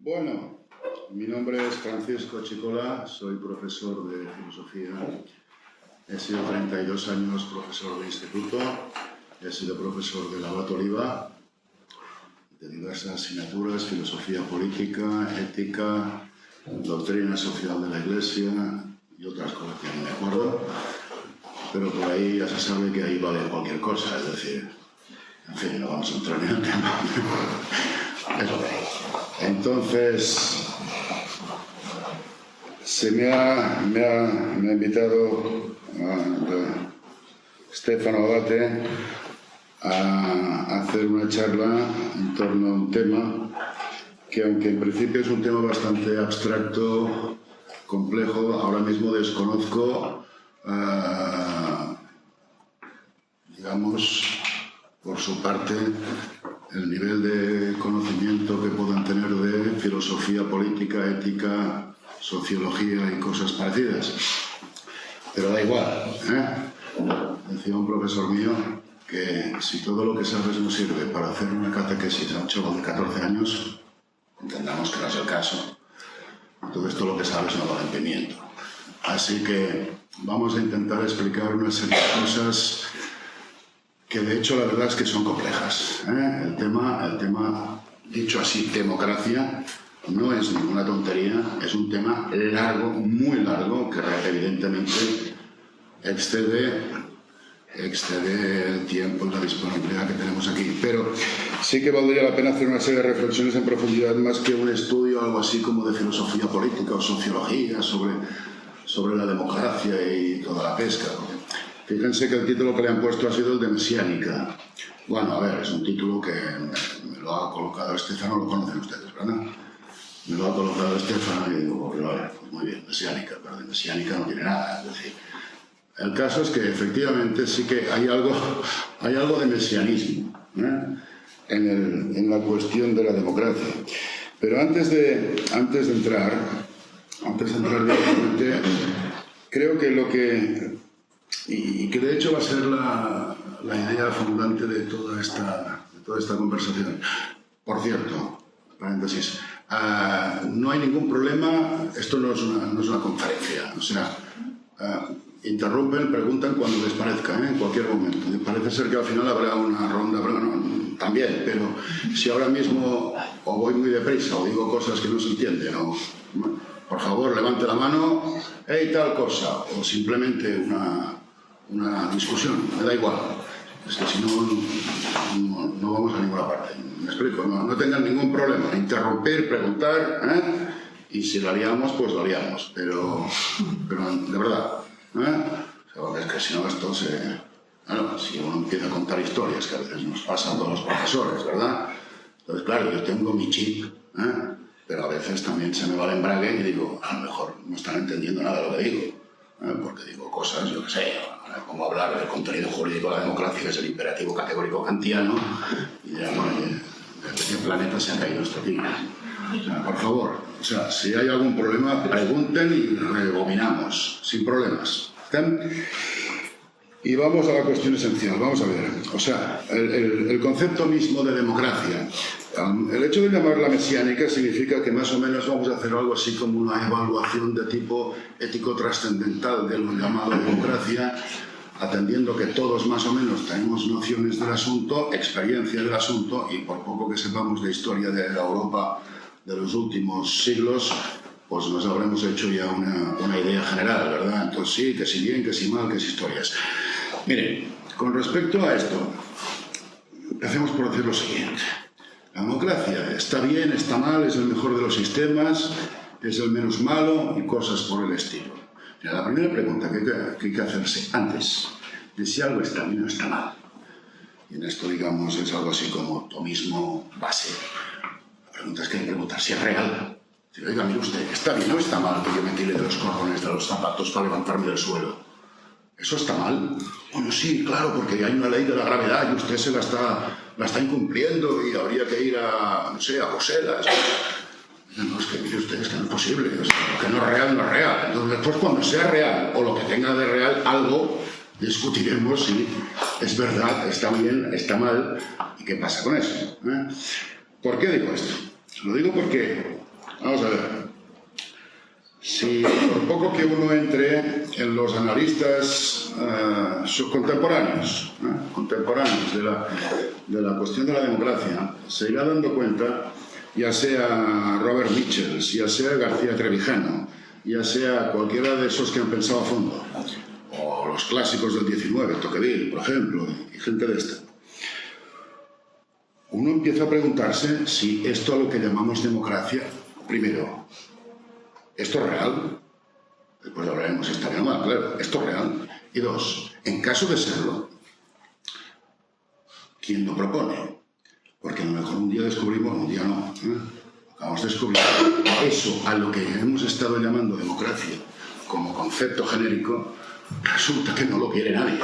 Bueno, mi nombre es Francisco Chicola, soy profesor de filosofía. He sido 32 años profesor de instituto, he sido profesor de la Abat Oliva, de diversas asignaturas, filosofía política, ética, doctrina social de la Iglesia y otras cosas que no me acuerdo. Pero por ahí ya se sabe que ahí vale cualquier cosa, es decir, en fin, no vamos a entrar en el tema. Entonces, me ha invitado Stefano Abate a hacer una charla en torno a un tema que, aunque en principio es un tema bastante abstracto, complejo, ahora mismo desconozco, digamos, por su parte, el nivel de conocimiento que puedan tener de filosofía política, ética, sociología y cosas parecidas. Pero da igual, ¿eh? Decía un profesor mío que si todo lo que sabes no sirve para hacer una catequesis a un chaval de 14 años, entendamos que no es el caso, entonces todo lo que sabes no vale pimiento. Así que vamos a intentar explicar una serie de cosas que de hecho la verdad es que son complejas, ¿eh? El tema, dicho así, democracia, no es ninguna tontería, es un tema largo, muy largo, que evidentemente excede el tiempo y la disponibilidad que tenemos aquí. Pero sí que valdría la pena hacer una serie de reflexiones en profundidad, más que un estudio, algo así como de filosofía política o sociología sobre la democracia y toda la pesca. Fíjense que el título que le han puesto ha sido el de Mesiánica. Bueno, a ver, es un título que me lo ha colocado Stefano, lo conocen ustedes, ¿verdad? Me lo ha colocado Stefano y digo, vale, pues muy bien, Mesiánica, pero de Mesiánica no tiene nada. Es decir, el caso es que efectivamente sí que hay algo de mesianismo, ¿eh? en la cuestión de la democracia. Pero antes de entrar directamente, creo que lo que... Y que de hecho va a ser la idea fundante de toda esta conversación. Por cierto, paréntesis, no hay ningún problema, esto no es una conferencia, o sea, interrumpen, preguntan cuando les parezca, en cualquier momento. Parece ser que al final habrá una ronda, también, pero si ahora mismo o voy muy deprisa o digo cosas que no se entienden, o por favor levante la mano, hey, tal cosa, o simplemente una discusión, me da igual. Es que si no vamos a ninguna parte. Me explico, no tengan ningún problema. Interrumpir, preguntar, y si la liamos, pues la liamos. Pero de verdad, es que si no esto se... Bueno, si uno empieza a contar historias, que a veces nos pasa a todos los profesores, ¿verdad? Entonces, claro, yo tengo mi chip, pero a veces también se me va el embrague y digo, a lo mejor no están entendiendo nada de lo que digo, porque digo cosas, yo qué sé, como hablar del contenido jurídico de la democracia, que es el imperativo categórico kantiano, y dirán, bueno, ¿de qué planeta se ha caído esto aquí? O sea, por favor, o sea, si hay algún problema, pregunten y rebobinamos, sin problemas. Y vamos a la cuestión esencial, vamos a ver. O sea, el concepto mismo de democracia. El hecho de llamarla mesiánica significa que más o menos vamos a hacer algo así como una evaluación de tipo ético-trascendental de lo llamado democracia, atendiendo que todos más o menos tenemos nociones del asunto, experiencia del asunto, y por poco que sepamos de historia de la Europa de los últimos siglos, pues nos habremos hecho ya una idea general, ¿verdad? Entonces sí, que si bien, que si mal, que si historias. Miren, con respecto a esto, empecemos por decir lo siguiente. La democracia está bien, está mal, es el mejor de los sistemas, es el menos malo y cosas por el estilo. Mira, la primera pregunta que hay que hacerse antes de si algo está bien o está mal, y en esto, digamos, es algo así como tomismo base. La pregunta es que hay que preguntar si es real. Si, oiga, mire usted, ¿está bien o está mal que yo me tire de los cordones de los zapatos para levantarme del suelo? ¿Eso está mal? Bueno, sí, claro, porque hay una ley de la gravedad y usted la está incumpliendo y habría que ir a, no sé, a Bruselas. No, es que mire usted, es que no es posible. O sea, lo que no es real, no es real. Entonces, después, cuando sea real o lo que tenga de real algo, discutiremos si es verdad, está bien, está mal y qué pasa con eso. ¿Por qué digo esto? Lo digo porque Vamos a ver. Si por poco que uno entre en los analistas contemporáneos de la cuestión de la democracia, se irá dando cuenta, ya sea Robert Michels, ya sea García Trevijano, ya sea cualquiera de esos que han pensado a fondo, o los clásicos del 19, Tocqueville, por ejemplo, y gente de esta. Uno empieza a preguntarse si esto a lo que llamamos democracia, primero, ¿esto es real? Después hablaremos si está bien o mal, claro, ¿esto es real? Y dos, en caso de serlo, ¿quién lo propone? Porque a lo mejor un día descubrimos, un día no, acabamos de descubrir eso a lo que hemos estado llamando democracia como concepto genérico, resulta que no lo quiere nadie.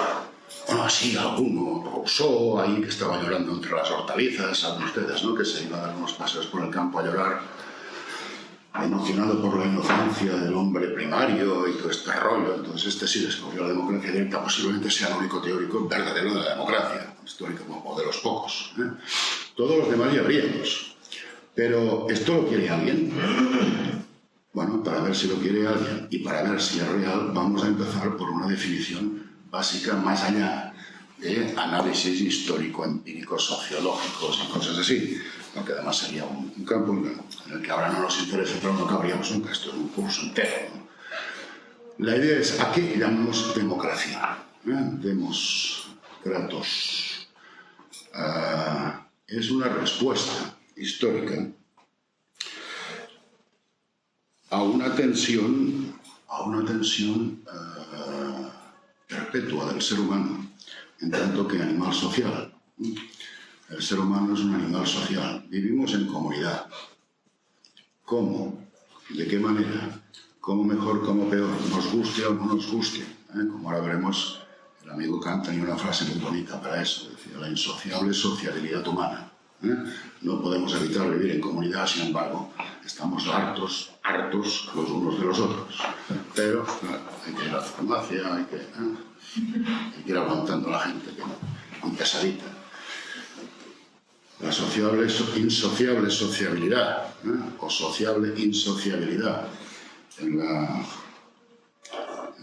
Bueno, sí, alguno, Rousseau, ahí que estaba llorando entre las hortalizas, saben ustedes, ¿no? Que se iba a dar unos paseos por el campo a llorar, emocionado por la inocencia del hombre primario y todo este rollo. Entonces este sí descubrió la democracia directa, posiblemente sea el único teórico verdadero de la democracia, histórico o de los pocos. Todos los demás ya habríamos. Pero ¿esto lo quiere alguien? Bueno, para ver si lo quiere alguien y para ver si es real, vamos a empezar por una definición básica más allá de análisis histórico-empíricos, sociológicos y cosas así, aunque además sería un campo en el que ahora no nos interesa, pero no cabríamos nunca, esto es un curso entero, ¿no? La idea es, ¿a qué llamamos democracia? Demos kratos. Es una respuesta histórica a una tensión perpetua del ser humano, en tanto que animal social. El ser humano es un animal social. Vivimos en comunidad. ¿Cómo? ¿De qué manera? ¿Cómo mejor, cómo peor? Nos guste o no nos guste. Como ahora veremos, el amigo Kant tenía una frase muy bonita para eso. Decía, la insociable sociabilidad humana. No podemos evitar vivir en comunidad, sin embargo, estamos hartos los unos de los otros. Pero claro, hay que ir a la farmacia, hay que ir aguantando a la gente que muy pesadita. La insociable sociabilidad, o sociable insociabilidad, en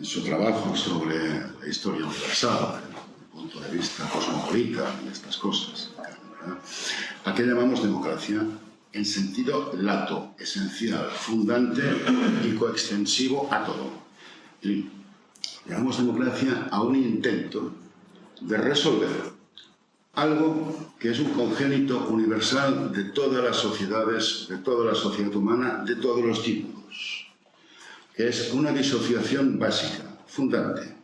su trabajo sobre la historia universal, desde el punto de vista cosmopolita y estas cosas, ¿verdad? ¿A qué llamamos democracia? En sentido lato, esencial, fundante y coextensivo a todo. Y llamamos democracia a un intento de resolver algo que es un congénito universal de todas las sociedades, de toda la sociedad humana, de todos los tipos, que es una disociación básica, fundante.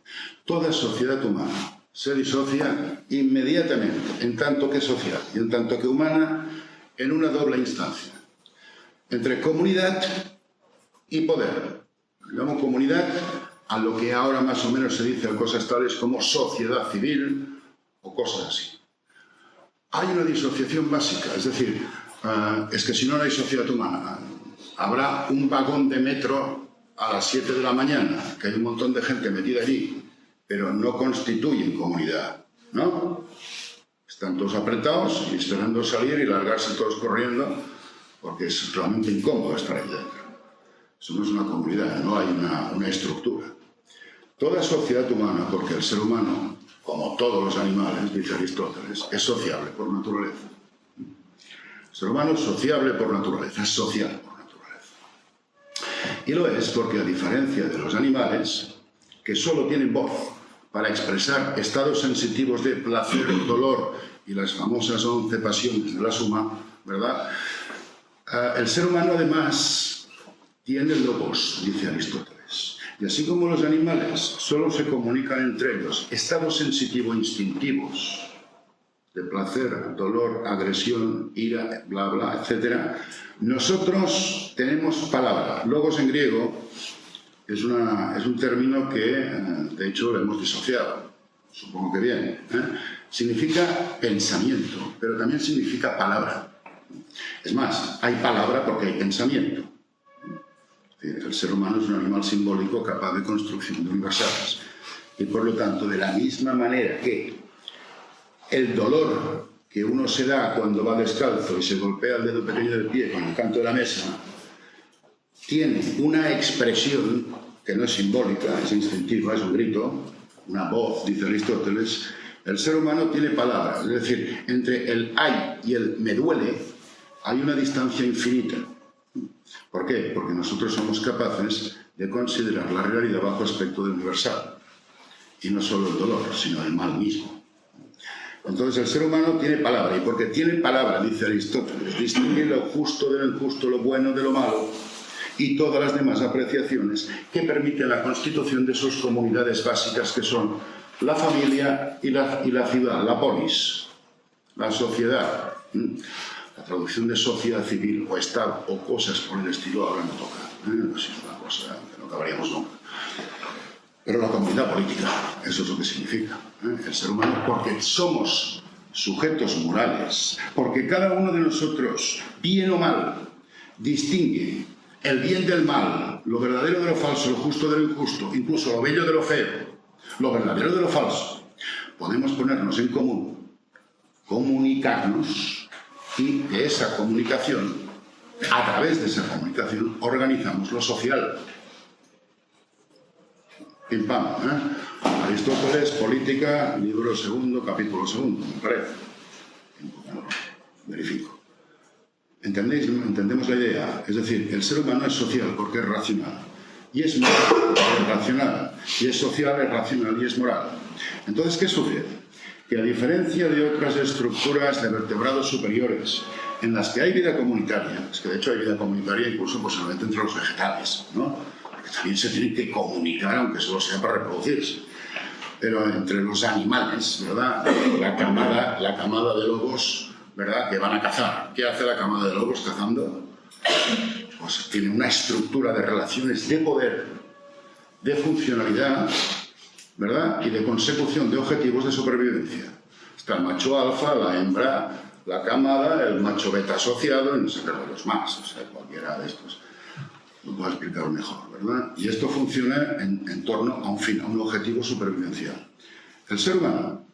Toda sociedad humana se disocia inmediatamente, en tanto que social y en tanto que humana, en una doble instancia, entre comunidad y poder. Llamo comunidad a lo que ahora más o menos se dice en cosas tales como sociedad civil o cosas así. Hay una disociación básica, es decir, es que si no hay sociedad humana, habrá un vagón de metro a las 7 de la mañana, que hay un montón de gente metida allí, pero no constituyen comunidad, ¿no? Están todos apretados y esperando salir y largarse todos corriendo, porque es realmente incómodo estar ahí dentro. Eso no es una comunidad, no hay una estructura. Toda sociedad humana, porque el ser humano, como todos los animales, dice Aristóteles, es sociable por naturaleza. El ser humano es sociable por naturaleza, es social por naturaleza. Y lo es porque, a diferencia de los animales, que solo tienen voz para expresar estados sensitivos de placer, dolor y las famosas 11 pasiones de la Suma, ¿verdad? El ser humano, además, tiene logos, dice Aristóteles. Y así como los animales solo se comunican entre ellos estados sensitivo-instintivos de placer, dolor, agresión, ira, bla, bla, etc., nosotros tenemos palabra. Logos en griego es un término que, de hecho, lo hemos disociado. Supongo que bien. Significa pensamiento, pero también significa palabra. Es más, hay palabra porque hay pensamiento. El ser humano es un animal simbólico capaz de construcción de universales. Y por lo tanto, de la misma manera que el dolor que uno se da cuando va descalzo y se golpea el dedo pequeño del pie con el canto de la mesa tiene una expresión que no es simbólica, es instintiva, es un grito, una voz, dice Aristóteles. El ser humano tiene palabras, es decir, entre el ay y el me duele hay una distancia infinita. ¿Por qué? Porque nosotros somos capaces de considerar la realidad bajo aspecto de universal. Y no solo el dolor, sino el mal mismo. Entonces el ser humano tiene palabra, y porque tiene palabra, dice Aristóteles, distingue lo justo de lo injusto, lo bueno de lo malo, y todas las demás apreciaciones que permiten la constitución de sus comunidades básicas, que son la familia y la ciudad, la polis, la sociedad. La traducción de sociedad civil o Estado o cosas por el estilo ahora no toca. Es una cosa que no acabaríamos nunca. Pero la comunidad política, eso es lo que significa. El ser humano, porque somos sujetos morales, porque cada uno de nosotros, bien o mal, distingue el bien del mal, lo verdadero de lo falso, lo justo de lo injusto, incluso lo bello de lo feo, lo verdadero de lo falso. Podemos ponernos en común, comunicarnos, y de esa comunicación, a través de esa comunicación, organizamos lo social. Pim pam, Aristóteles, Política, libro segundo, capítulo segundo, me parece. Verifico. ¿Entendéis? ¿Entendemos la idea? Es decir, el ser humano es social porque es racional. Y es moral porque es racional. Y es social, es racional y es moral. Entonces, ¿qué sucede? Que a diferencia de otras estructuras de vertebrados superiores en las que hay vida comunitaria, es que de hecho hay vida comunitaria incluso posiblemente entre los vegetales, ¿no? Porque también se tienen que comunicar, aunque solo sea para reproducirse. Pero entre los animales, ¿verdad? La camada de lobos, ¿verdad? Que van a cazar. ¿Qué hace la camada de lobos cazando? Pues tiene una estructura de relaciones de poder, de funcionalidad, ¿verdad? Y de consecución de objetivos de supervivencia. Está el macho alfa, la hembra, la camada, el macho beta asociado y no sé qué los más. O sea, cualquiera de estos lo puedo explicar mejor, ¿verdad? Y esto funciona en torno a un fin, a un objetivo supervivencial. El ser humano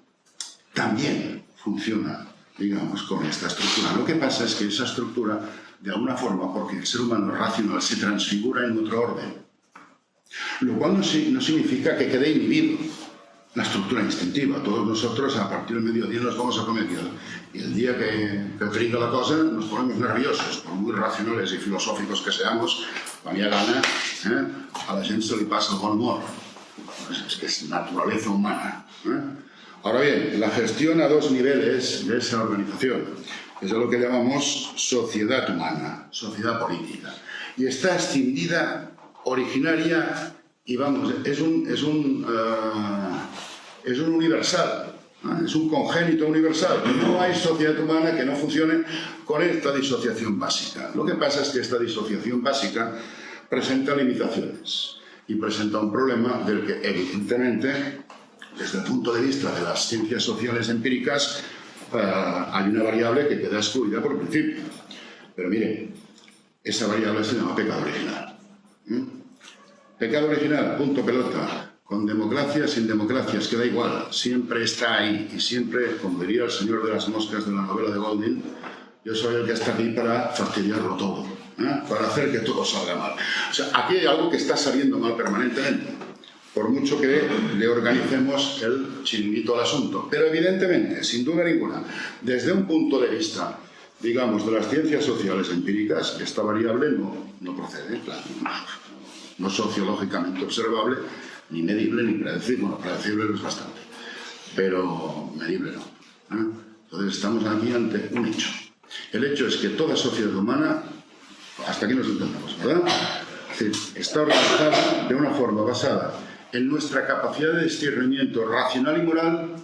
también funciona, digamos, con esta estructura. Lo que pasa es que esa estructura, de alguna forma, porque el ser humano es racional, se transfigura en otro orden. Lo cual no significa que quede inhibido la estructura instintiva. Todos nosotros a partir del mediodía nos vamos a comer y el día que trinca la cosa nos ponemos nerviosos, por muy racionales y filosóficos que seamos, a mí gana, a la gente se le pasa el bon humor. Es que es naturaleza humana. Ahora bien, la gestión a dos niveles de esa organización es lo que llamamos sociedad humana, sociedad política, y está escindida originaria y vamos, es un universal, ¿no? Es un congénito universal. No hay sociedad humana que no funcione con esta disociación básica. Lo que pasa es que esta disociación básica presenta limitaciones y presenta un problema del que evidentemente, desde el punto de vista de las ciencias sociales empíricas, hay una variable que queda excluida por principio. Pero miren, esa variable se llama pecado original. Pecado original, punto pelota, con democracia, sin democracias, queda igual, siempre está ahí y siempre, como diría el señor de las moscas de la novela de Golding, yo soy el que está aquí para fastidiarlo todo, para hacer que todo salga mal. O sea, aquí hay algo que está saliendo mal permanentemente, por mucho que le organicemos el chiringuito al asunto. Pero evidentemente, sin duda ninguna, desde un punto de vista, digamos, de las ciencias sociales empíricas, esta variable no procede, claro, no sociológicamente observable, ni medible, ni predecible. Bueno, predecible no es bastante, pero medible no. Entonces estamos aquí ante un hecho. El hecho es que toda sociedad humana, hasta aquí nos entendemos, ¿verdad? Es decir, está organizada de una forma basada en nuestra capacidad de discernimiento racional y moral.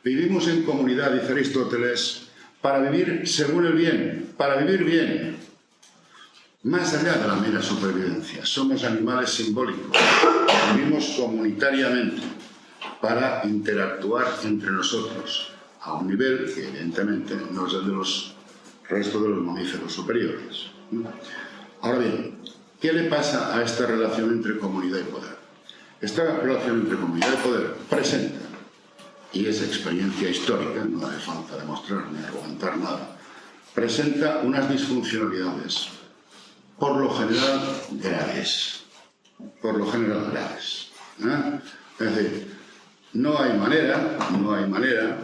Vivimos en comunidad, dice Aristóteles, para vivir según el bien, para vivir bien. Más allá de la mera supervivencia, somos animales simbólicos, vivimos comunitariamente para interactuar entre nosotros a un nivel que evidentemente no es el de los restos de los mamíferos superiores. Ahora bien, ¿qué le pasa a esta relación entre comunidad y poder? Esta relación entre comunidad y poder presenta, y es experiencia histórica, no hace falta demostrar ni argumentar nada, presenta unas disfuncionalidades por lo general graves. Por lo general graves. Es decir, no hay manera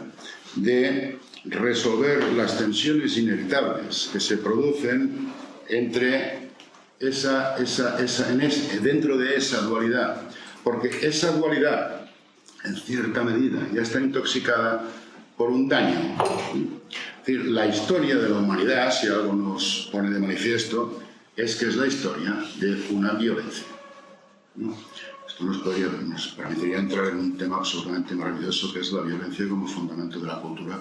de resolver las tensiones inevitables que se producen entre dentro de esa dualidad, porque esa dualidad, en cierta medida, ya está intoxicada por un daño. Es decir, la historia de la humanidad, si algo nos pone de manifiesto, es que es la historia de una violencia, ¿no? Esto nos permitiría entrar en un tema absolutamente maravilloso, que es la violencia como fundamento de la cultura,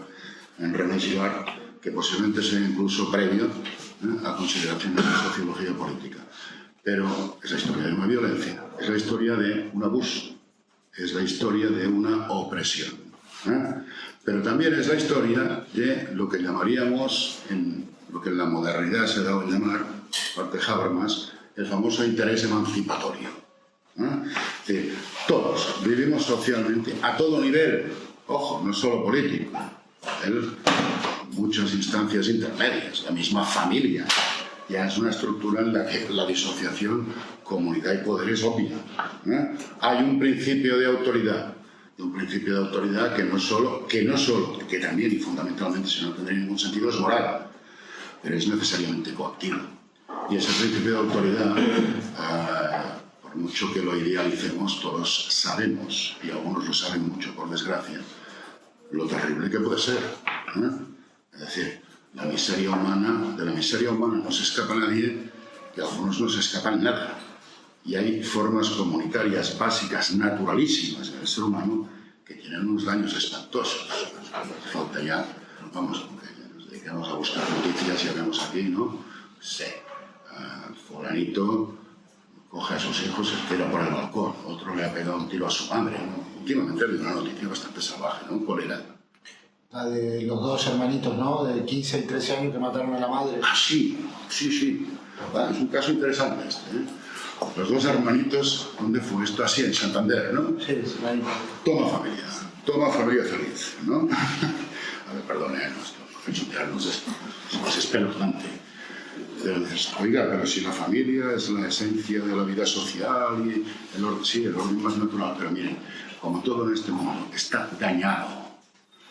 en René Girard, que posiblemente sea incluso previo a consideraciones de sociología política. Pero es la historia de una violencia, es la historia de un abuso, es la historia de una opresión. Pero también es la historia de lo que llamaríamos, lo que en la modernidad se ha dado a llamar, parte de Habermas, el famoso interés emancipatorio. Es decir, todos vivimos socialmente a todo nivel, ojo, no solo político, en muchas instancias intermedias, la misma familia. Ya es una estructura en la que la disociación comunidad y poder es obvia. Hay un principio de autoridad, que también y fundamentalmente, si no tendría ningún sentido, es moral, pero es necesariamente coactivo. Y ese principio de autoridad, por mucho que lo idealicemos, todos sabemos, y algunos lo saben mucho, por desgracia, lo terrible que puede ser. Es decir, de la miseria humana no se escapa nadie, y a algunos no se escapan nada. Y hay formas comunitarias básicas, naturalísimas en el ser humano, que tienen unos daños espantosos. Falta ya, vamos, que nos dedicamos a buscar noticias y vemos aquí, ¿no? Fulanito coge a sus hijos y se tira por el balcón, otro le ha pegado un tiro a su madre, ¿no? Últimamente ha habido una noticia bastante salvaje, ¿no? ¿Cuál era? La de los dos hermanitos, ¿no? De 15 y 13 años que mataron a la madre. Ah, sí. Bueno, es un caso interesante este, ¿eh? Los dos hermanitos, ¿dónde fue esto? Así, en Santander, ¿no? Sí, ahí. Toma familia feliz, ¿no? A ver, perdone, es espeluznante. Oiga, pero si la familia es la esencia de la vida social y el orden más natural, pero miren, como todo en este mundo está dañado,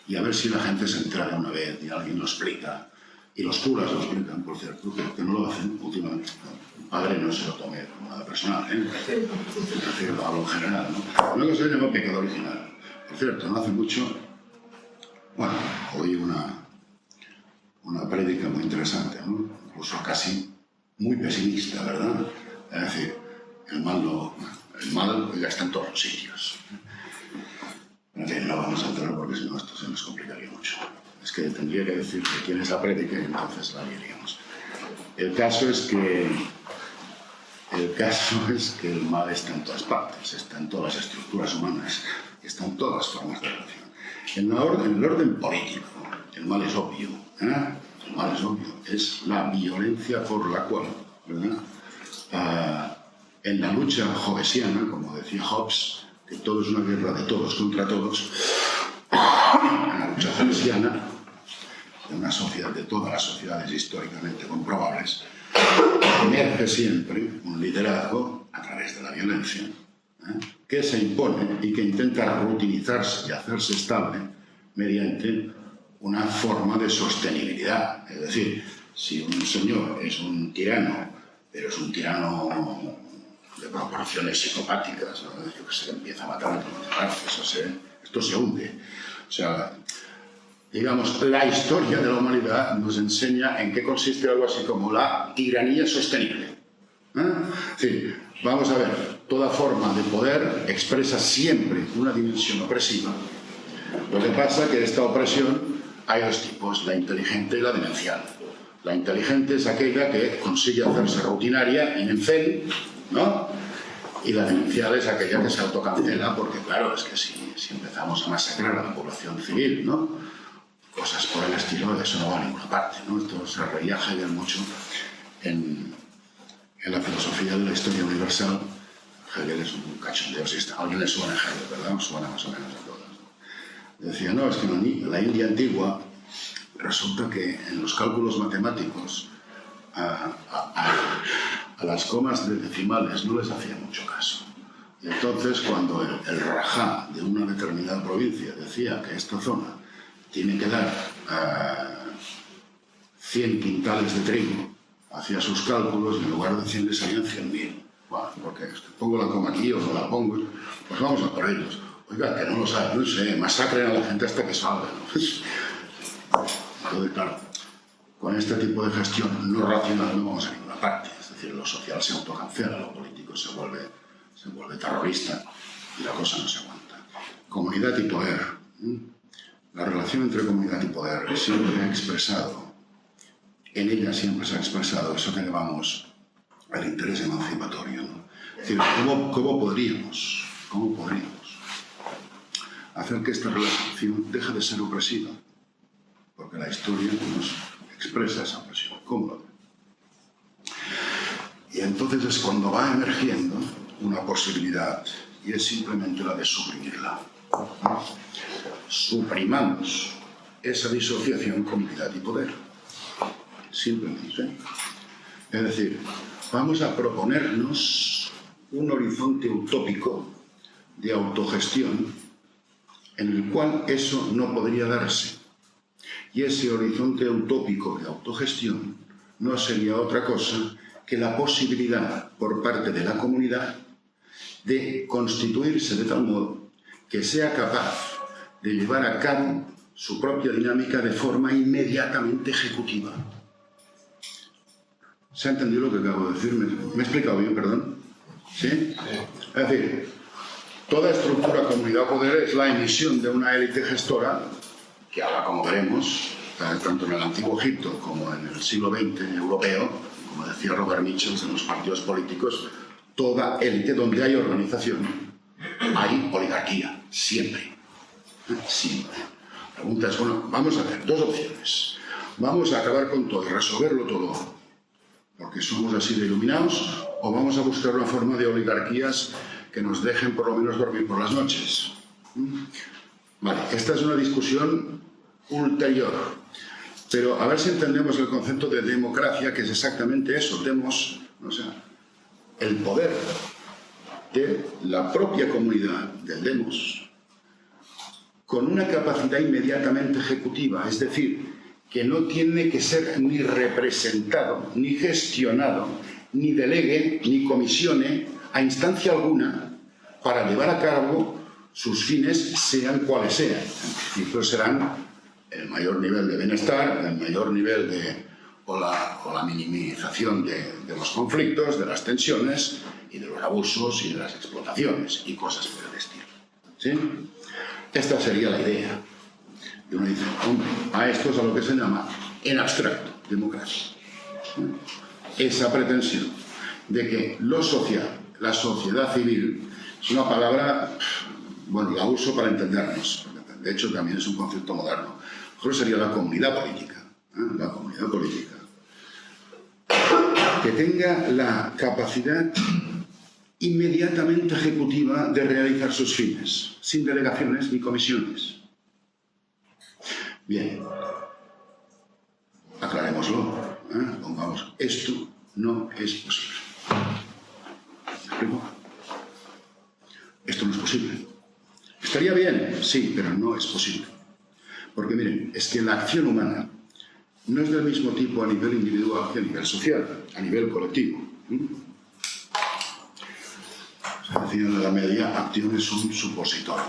y a ver si la gente se entera de una vez y alguien lo explica, y los curas lo explican, por cierto, que no lo hacen últimamente. El padre no se lo tome como nada personal, ¿eh? Me refiero a lo general, ¿no? Una cosa se llama pecado original. Por cierto, no hace mucho, bueno, oí una prédica muy interesante, ¿no? Incluso casi muy pesimista, ¿verdad? Es decir, el mal ya está en todos los sitios. En fin, no vamos a entrar porque si no esto se nos complicaría mucho. Es que tendría que decir que quién es la prédica y entonces la diríamos. El caso es que el mal está en todas partes, está en todas las estructuras humanas, está en todas las formas de relación. En el orden político, el mal es obvio, ¿eh? El mal es obvio, es la violencia por la cual, ¿verdad? En la lucha hobbesiana, como decía Hobbes, que todo es una guerra de todos contra todos, en la lucha hobbesiana, de una sociedad, de todas las sociedades históricamente comprobables, emerge siempre un liderazgo a través de la violencia, que se impone y que intenta rutinizarse y hacerse estable mediante una forma de sostenibilidad. Es decir, si un señor es un tirano, pero es un tirano de proporciones psicopáticas, ¿no? Yo que sé, empieza a matar a esto se hunde. O sea, digamos, la historia de la humanidad nos enseña en qué consiste algo así como la tiranía sostenible. Sí, vamos a ver, toda forma de poder expresa siempre una dimensión opresiva. Lo que pasa es que de esta opresión hay dos tipos, la inteligente y la demencial. La inteligente es aquella que consigue hacerse rutinaria, inencel, ¿no? Y la demencial es aquella que se autocancela, porque claro, es que si empezamos a masacrar a la población civil, ¿no? Cosas por el estilo, de eso no va a ninguna parte, ¿no? Esto se reía Hegel mucho en la filosofía de la historia universal. Hegel es un cachondeo, si a alguien le suena Hegel, ¿verdad? Suena más o menos a todos, ¿no? Decía, no, es que en la India antigua resulta que en los cálculos matemáticos a las comas de decimales no les hacía mucho caso. Y entonces, cuando el rajá de una determinada provincia decía que esta zona tiene que dar 100 quintales de trigo, hacía sus cálculos y en lugar de 100 le salían 100.000. Bueno, porque pongo la coma aquí o no la pongo, pues vamos a por ellos. Oiga, que no lo saben, no sé, masacren a la gente hasta que salga, ¿no? Entonces, claro, con este tipo de gestión no racional no vamos a ninguna parte. Es decir, lo social se autocancela, lo político se vuelve terrorista y la cosa no se aguanta. Comunidad y poder. La relación entre comunidad y poder siempre ha expresado, en ella siempre se ha expresado eso que llamamos el interés emancipatorio, ¿no? Es decir, ¿cómo podríamos hacer que esta relación deje de ser opresiva? Porque la historia nos expresa esa opresión. ¿Cómo lo? Y entonces es cuando va emergiendo una posibilidad, y es simplemente la de suprimirla. Suprimamos esa disociación comunidad y poder. Simplemente. Es decir, vamos a proponernos un horizonte utópico de autogestión en el cual eso no podría darse. Y ese horizonte utópico de autogestión no sería otra cosa que la posibilidad por parte de la comunidad de constituirse de tal modo que sea capaz de llevar a cabo su propia dinámica de forma inmediatamente ejecutiva. ¿Se ha entendido lo que acabo de decir? ¿Me he explicado bien, perdón? ¿Sí? Es decir, toda estructura comunidad-poder es la emisión de una élite gestora que ahora, como veremos, tanto en el Antiguo Egipto como en el siglo XX europeo, como decía Robert Michels en los partidos políticos, toda élite donde hay organización, hay oligarquía, siempre. Siempre. La pregunta es, bueno, vamos a ver, dos opciones. Vamos a acabar con todo y resolverlo todo porque somos así de iluminados, o vamos a buscar una forma de oligarquías que nos dejen por lo menos dormir por las noches. Vale, esta es una discusión ulterior, pero a ver si entendemos el concepto de democracia, que es exactamente eso. Demos, o sea, el poder de la propia comunidad del demos con una capacidad inmediatamente ejecutiva, es decir, que no tiene que ser ni representado, ni gestionado, ni delegue, ni comisione a instancia alguna para llevar a cabo sus fines, sean cuales sean. En principio serán el mayor nivel de bienestar, el mayor nivel de o la minimización de los conflictos, de las tensiones y de los abusos y de las explotaciones y cosas por el estilo. ¿Sí? Esta sería la idea. Y uno dice, hombre, a esto es a lo que se llama, en abstracto, democracia. Esa pretensión de que lo social, la sociedad civil, es una palabra, bueno, la uso para entendernos. De hecho, también es un concepto moderno. Mejor sería la comunidad política. La comunidad política. Que tenga la capacidad inmediatamente ejecutiva de realizar sus fines, sin delegaciones ni comisiones. Bien, aclarémoslo, pongamos, esto no es posible. ¿Me explico? Esto no es posible. ¿Estaría bien? Sí, pero no es posible. Porque miren, es que la acción humana no es del mismo tipo a nivel individual que a nivel social, a nivel colectivo. Se decía en la Edad Media, acción es un supositorio.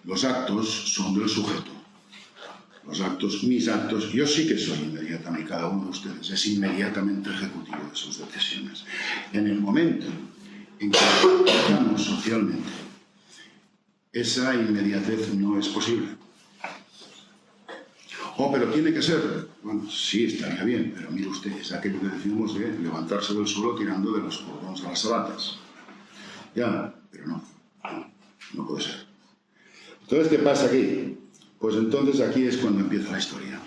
Los actos son del sujeto. Los actos, mis actos, yo sí que soy inmediatamente, cada uno de ustedes es inmediatamente ejecutivo de sus decisiones. En el momento en que estamos socialmente, esa inmediatez no es posible. Oh, pero tiene que ser. Bueno, sí, estaría bien, pero mire usted, es aquello que decimos de levantarse del suelo tirando de los cordones a las sabatas. Ya, pero no puede ser. Entonces, ¿qué pasa aquí? Pues entonces aquí es cuando empieza la historia.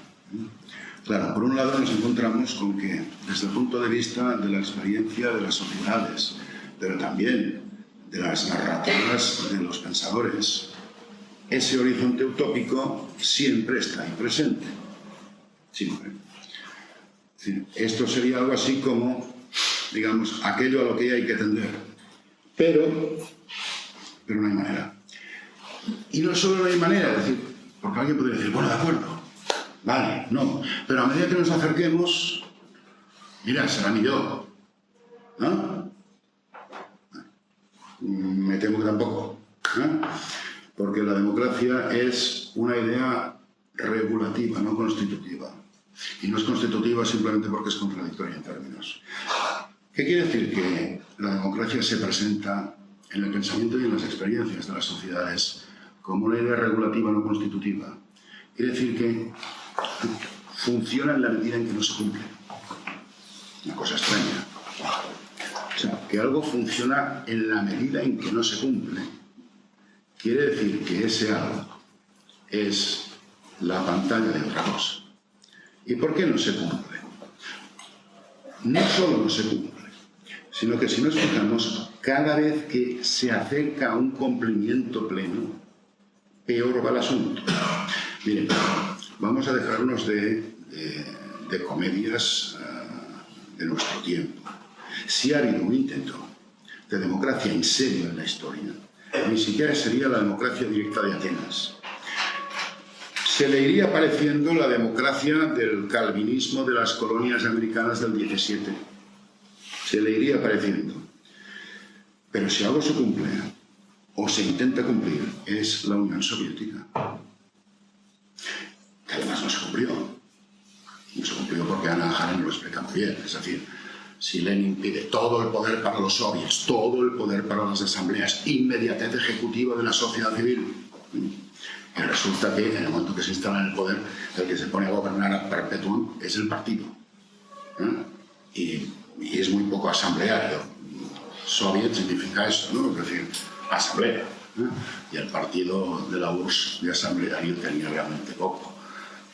Claro, por un lado nos encontramos con que, desde el punto de vista de la experiencia de las sociedades, pero también de las narrativas de los pensadores, ese horizonte utópico siempre está ahí presente. Siempre. Es decir, esto sería algo así como digamos, aquello a lo que hay que tender. Pero no hay manera. Y no solo no hay manera, es decir, porque alguien podría decir, bueno, de acuerdo, vale, no, pero a medida que nos acerquemos, mira, será millón, ¿no? Me temo que tampoco, ¿eh? Porque la democracia es una idea regulativa, no constitutiva. Y no es constitutiva simplemente porque es contradictoria en términos. ¿Qué quiere decir? Que la democracia se presenta en el pensamiento y en las experiencias de las sociedades como una idea regulativa no constitutiva. Quiere decir que funciona en la medida en que no se cumple. Una cosa extraña. O sea, que algo funciona en la medida en que no se cumple. Quiere decir que ese algo es la pantalla de otra cosa. ¿Y por qué no se cumple? No solo no se cumple, sino que si nos fijamos, cada vez que se acerca a un cumplimiento pleno, peor va el asunto. Miren, vamos a dejarnos de comedias de nuestro tiempo. Si ha habido un intento de democracia en serio en la historia, ni siquiera sería la democracia directa de Atenas. Se le iría pareciendo la democracia del calvinismo de las colonias americanas del 17. Se le iría pareciendo. Pero si algo se cumple, o se intenta cumplir, es la Unión Soviética. Que además no se cumplió. No se cumplió porque Hannah Arendt lo explica muy bien. Es decir, si Lenin pide todo el poder para los soviets, todo el poder para las asambleas, inmediatez ejecutiva de la sociedad civil, y resulta que en el momento que se instala en el poder, el que se pone a gobernar a perpetuum es el partido. Y es muy poco asambleario. Soviet significa eso, ¿no? Es decir, asamblea. Y el partido de la URSS de asambleario tenía realmente poco.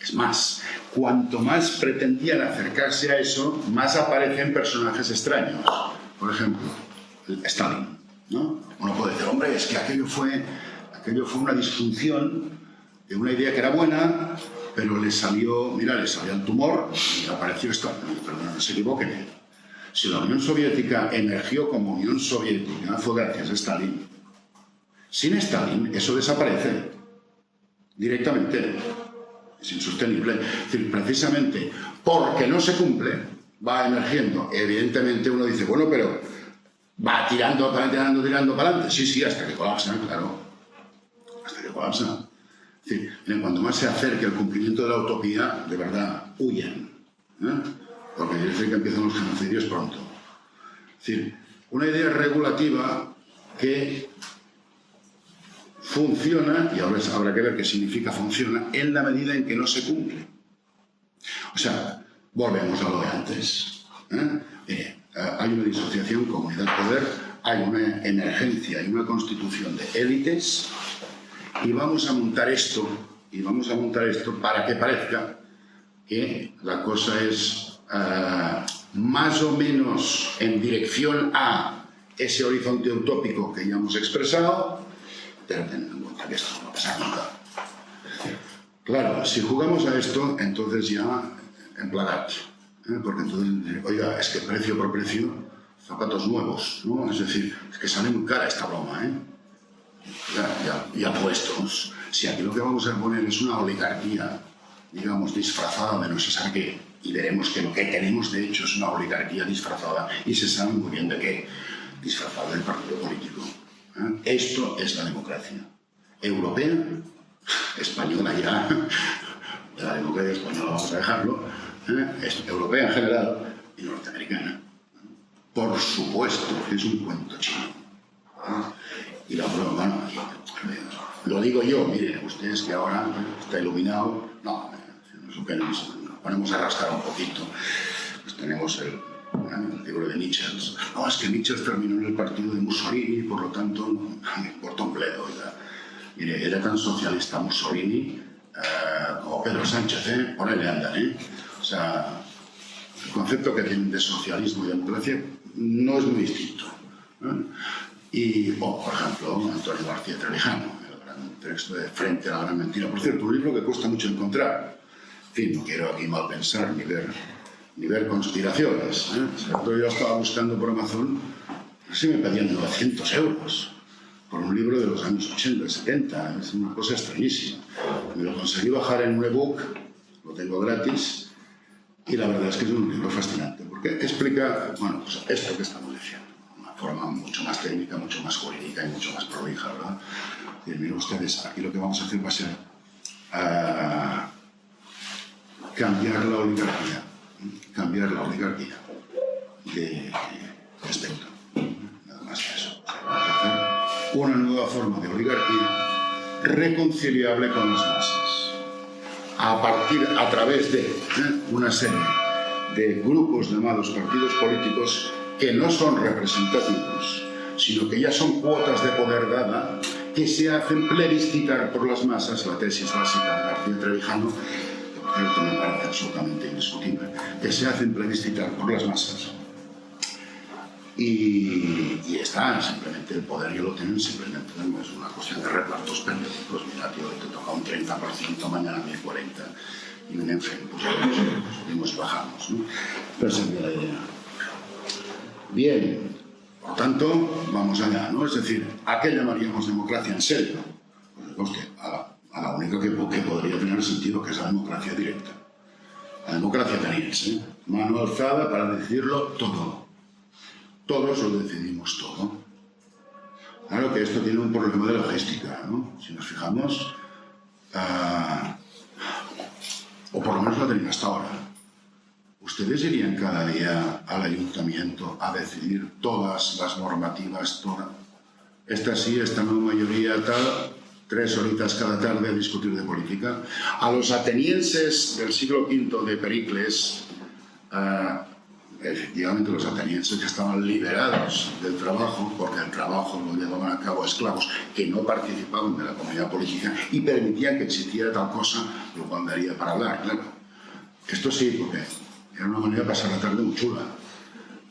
Es más, cuanto más pretendían acercarse a eso, más aparecen personajes extraños. Por ejemplo, Stalin, ¿no? Uno puede decir, hombre, es que aquello fue una disfunción de una idea que era buena, pero le salió el tumor y apareció esto. Perdón, no se equivoquen. Si la Unión Soviética emergió como Unión Soviética, fue gracias a Stalin. Sin Stalin, eso desaparece directamente. Es insostenible. Es decir, precisamente porque no se cumple, va emergiendo. Evidentemente uno dice, bueno, pero va tirando para adelante. Sí, hasta que colapsa, claro. Hasta que colapsa. Es decir, cuanto más se acerque el cumplimiento de la utopía, de verdad, huyen. Porque quiere decir que empiezan los genocidios pronto. Es decir, una idea regulativa que funciona, y ahora habrá que ver qué significa funciona, en la medida en que no se cumple. O sea, volvemos a lo de antes. Hay una disociación comunidad-poder, hay una emergencia, hay una constitución de élites, y vamos a montar esto para que parezca que la cosa es más o menos en dirección a ese horizonte utópico que ya hemos expresado, pero ten en cuenta que esto no va a pasar nunca. Claro, si jugamos a esto, entonces ya emplagat, porque entonces, oiga, es que precio por precio, zapatos nuevos, ¿no? Es decir, es que sale muy cara esta broma, ya puestos. Si aquí lo que vamos a poner es una oligarquía, digamos, disfrazada de no se sabe qué, y veremos que lo que tenemos de hecho es una oligarquía disfrazada, y se sabe muy bien de qué, disfrazada del partido político. Esto es la democracia europea, española ya, la democracia española vamos a dejarlo, europea en general y norteamericana. Por supuesto que es un cuento chino. Y la prueba, bueno, lo digo yo, miren, ustedes que ahora está iluminado, no, nos ponemos a rascar un poquito, pues tenemos el libro de Nietzsche. No, es que Nietzsche terminó en el partido de Mussolini, por lo tanto, no me importa un bledo. Mire, era tan socialista Mussolini como Pedro Sánchez, por ahí le andan, O sea, el concepto que tienen de socialismo y democracia no es muy distinto. Y, por ejemplo, Antonio García Trevijano, el gran texto de Frente a la gran mentira. Por cierto, un libro que cuesta mucho encontrar. En fin, no quiero aquí mal pensar ni ver ni ver conspiraciones. El otro día estaba buscando por Amazon, no sé si me pedían 900 euros por un libro de los años 80, 70, es una cosa extrañísima. Me lo conseguí bajar en un ebook, lo tengo gratis, y la verdad es que es un libro fascinante, porque explica, bueno, pues esto que estamos diciendo, de una forma mucho más técnica, mucho más jurídica y mucho más prolija, ¿verdad? Y miren ustedes, aquí lo que vamos a hacer va a ser cambiar la oligarquía de aspecto, nada más que eso. Vamos a hacer una nueva forma de oligarquía reconciliable con las masas, a través de una serie de grupos llamados partidos políticos que no son representativos, sino que ya son cuotas de poder dada, que se hacen plebiscitar por las masas, la tesis básica de García Trevijano, que por cierto me parece absolutamente indiscutible, que se hacen plebiscitar por las masas. Y está, simplemente el poder ya lo tienen, simplemente no es una cuestión de repartos periódicos. Mira, tío, te toca un 30%, mañana 1040. Y en fin, pues subimos y bajamos, ¿no? Pero esa es la idea. Bien, por tanto, vamos allá, ¿no? Es decir, ¿a qué llamaríamos democracia en serio? Pues que a la única que podría tener sentido, que es la democracia directa. La democracia ateniense, mano alzada para decirlo todo. Todos lo decidimos todo. Claro que esto tiene un problema de logística, ¿no? Si nos fijamos, o por lo menos lo tenían hasta ahora. ¿Ustedes irían cada día al ayuntamiento a decidir todas las normativas, esta sí, esta no, mayoría tal, 3 horitas cada tarde a discutir de política? A los atenienses del siglo V de Pericles, efectivamente los atenienses que estaban liberados del trabajo, porque el trabajo lo llevaban a cabo esclavos que no participaban de la comunidad política y permitían que existiera tal cosa, lo cual daría para hablar, claro. Esto sí, porque era una manera de pasar la tarde muy chula,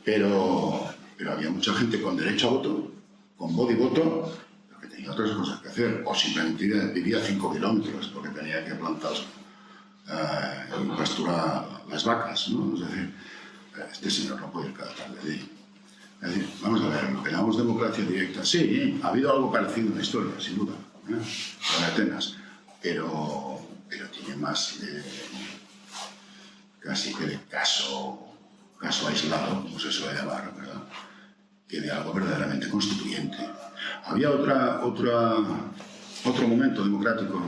pero había mucha gente con derecho a voto, con voz y voto, pero que tenía otras cosas que hacer, o simplemente vivía 5 kilómetros porque tenía que plantar y pasturar las vacas, ¿no? Es decir, este señor no puede ir cada tarde de ahí. Es decir, vamos a ver, lo que llamamos democracia directa, sí, ha habido algo parecido en la historia, sin duda, con Atenas, pero tiene más de, casi que de caso aislado, como se suele llamar, ¿verdad?, que de algo verdaderamente constituyente. Había otro momento democrático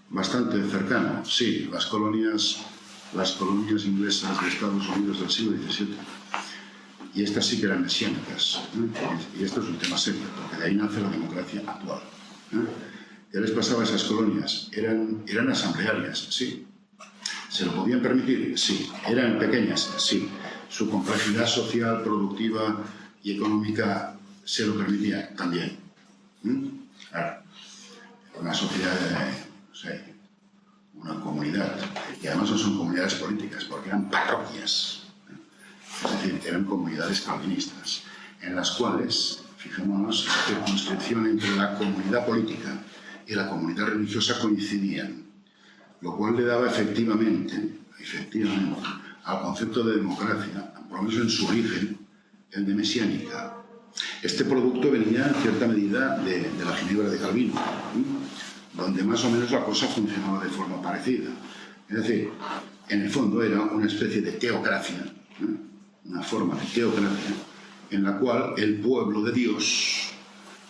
bastante cercano, sí, las colonias inglesas de Estados Unidos del siglo XVII. Y estas sí que eran mesiánicas, y esto es un tema serio, porque de ahí nace la democracia actual. ¿Qué les pasaba a esas colonias? Eran asamblearias, sí. ¿Se lo podían permitir? Sí. ¿Eran pequeñas? Sí. Su complejidad social, productiva y económica se lo permitía también. Claro, una sociedad no sé, una comunidad, y además no son comunidades políticas, porque eran parroquias. Es decir, eran comunidades calvinistas, en las cuales, fijémonos, la circunscripción entre la comunidad política y la comunidad religiosa coincidían, lo cual le daba efectivamente, al concepto de democracia, por lo menos en su origen, el de mesiánica. Este producto venía en cierta medida de la Ginebra de Calvino, donde más o menos la cosa funcionaba de forma parecida. Es decir, en el fondo era una especie de teocracia, una forma de teocracia, en la cual el pueblo de Dios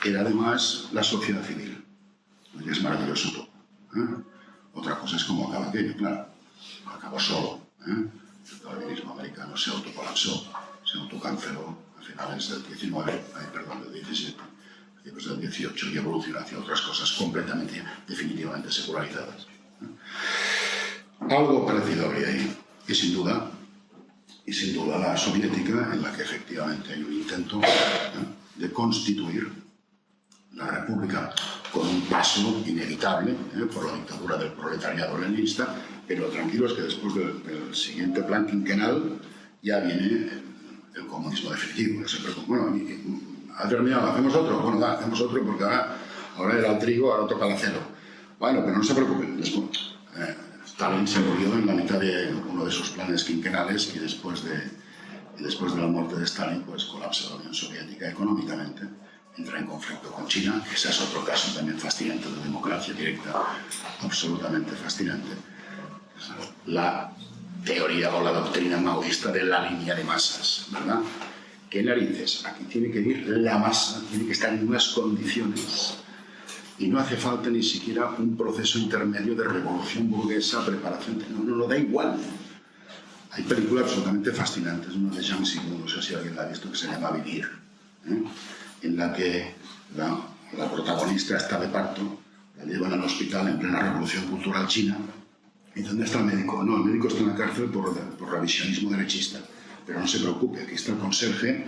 era además la sociedad civil. Y es maravilloso todo. Otra cosa es cómo acaba aquello, claro. Acabó solo. El calvinismo americano se autocolapsó, se autocanceló a finales del 19, del 17, del 18, y evolucionó hacia otras cosas completamente, definitivamente secularizadas. Algo parecido habría ahí. Y sin duda la soviética, en la que efectivamente hay un intento de constituir la república con un paso inevitable por la dictadura del proletariado leninista, pero tranquilos que después del siguiente plan quinquenal ya viene el comunismo definitivo. Bueno, ha terminado, ¿hacemos otro? Bueno, hacemos otro porque ahora era el trigo, ahora toca el acero. Bueno, pero no se preocupen, después Stalin se murió en la mitad de uno de sus planes quinquenales y después de la muerte de Stalin, pues colapsa la Unión Soviética económicamente, entra en conflicto con China, que ese es otro caso también fascinante de democracia directa, absolutamente fascinante. La teoría o la doctrina maoísta de la línea de masas, ¿verdad? ¿Qué narices? Aquí tiene que ir la masa, tiene que estar en unas condiciones y no hace falta ni siquiera un proceso intermedio de revolución burguesa, preparación, no da igual. Hay películas absolutamente fascinantes, una de Zhang Sigu, no sé si alguien la ha visto, que se llama Vivir, en la que la protagonista está de parto, la llevan al hospital en plena revolución cultural china. ¿Y dónde está el médico? No, el médico está en la cárcel por revisionismo derechista. Pero no se preocupe, aquí está el conserje,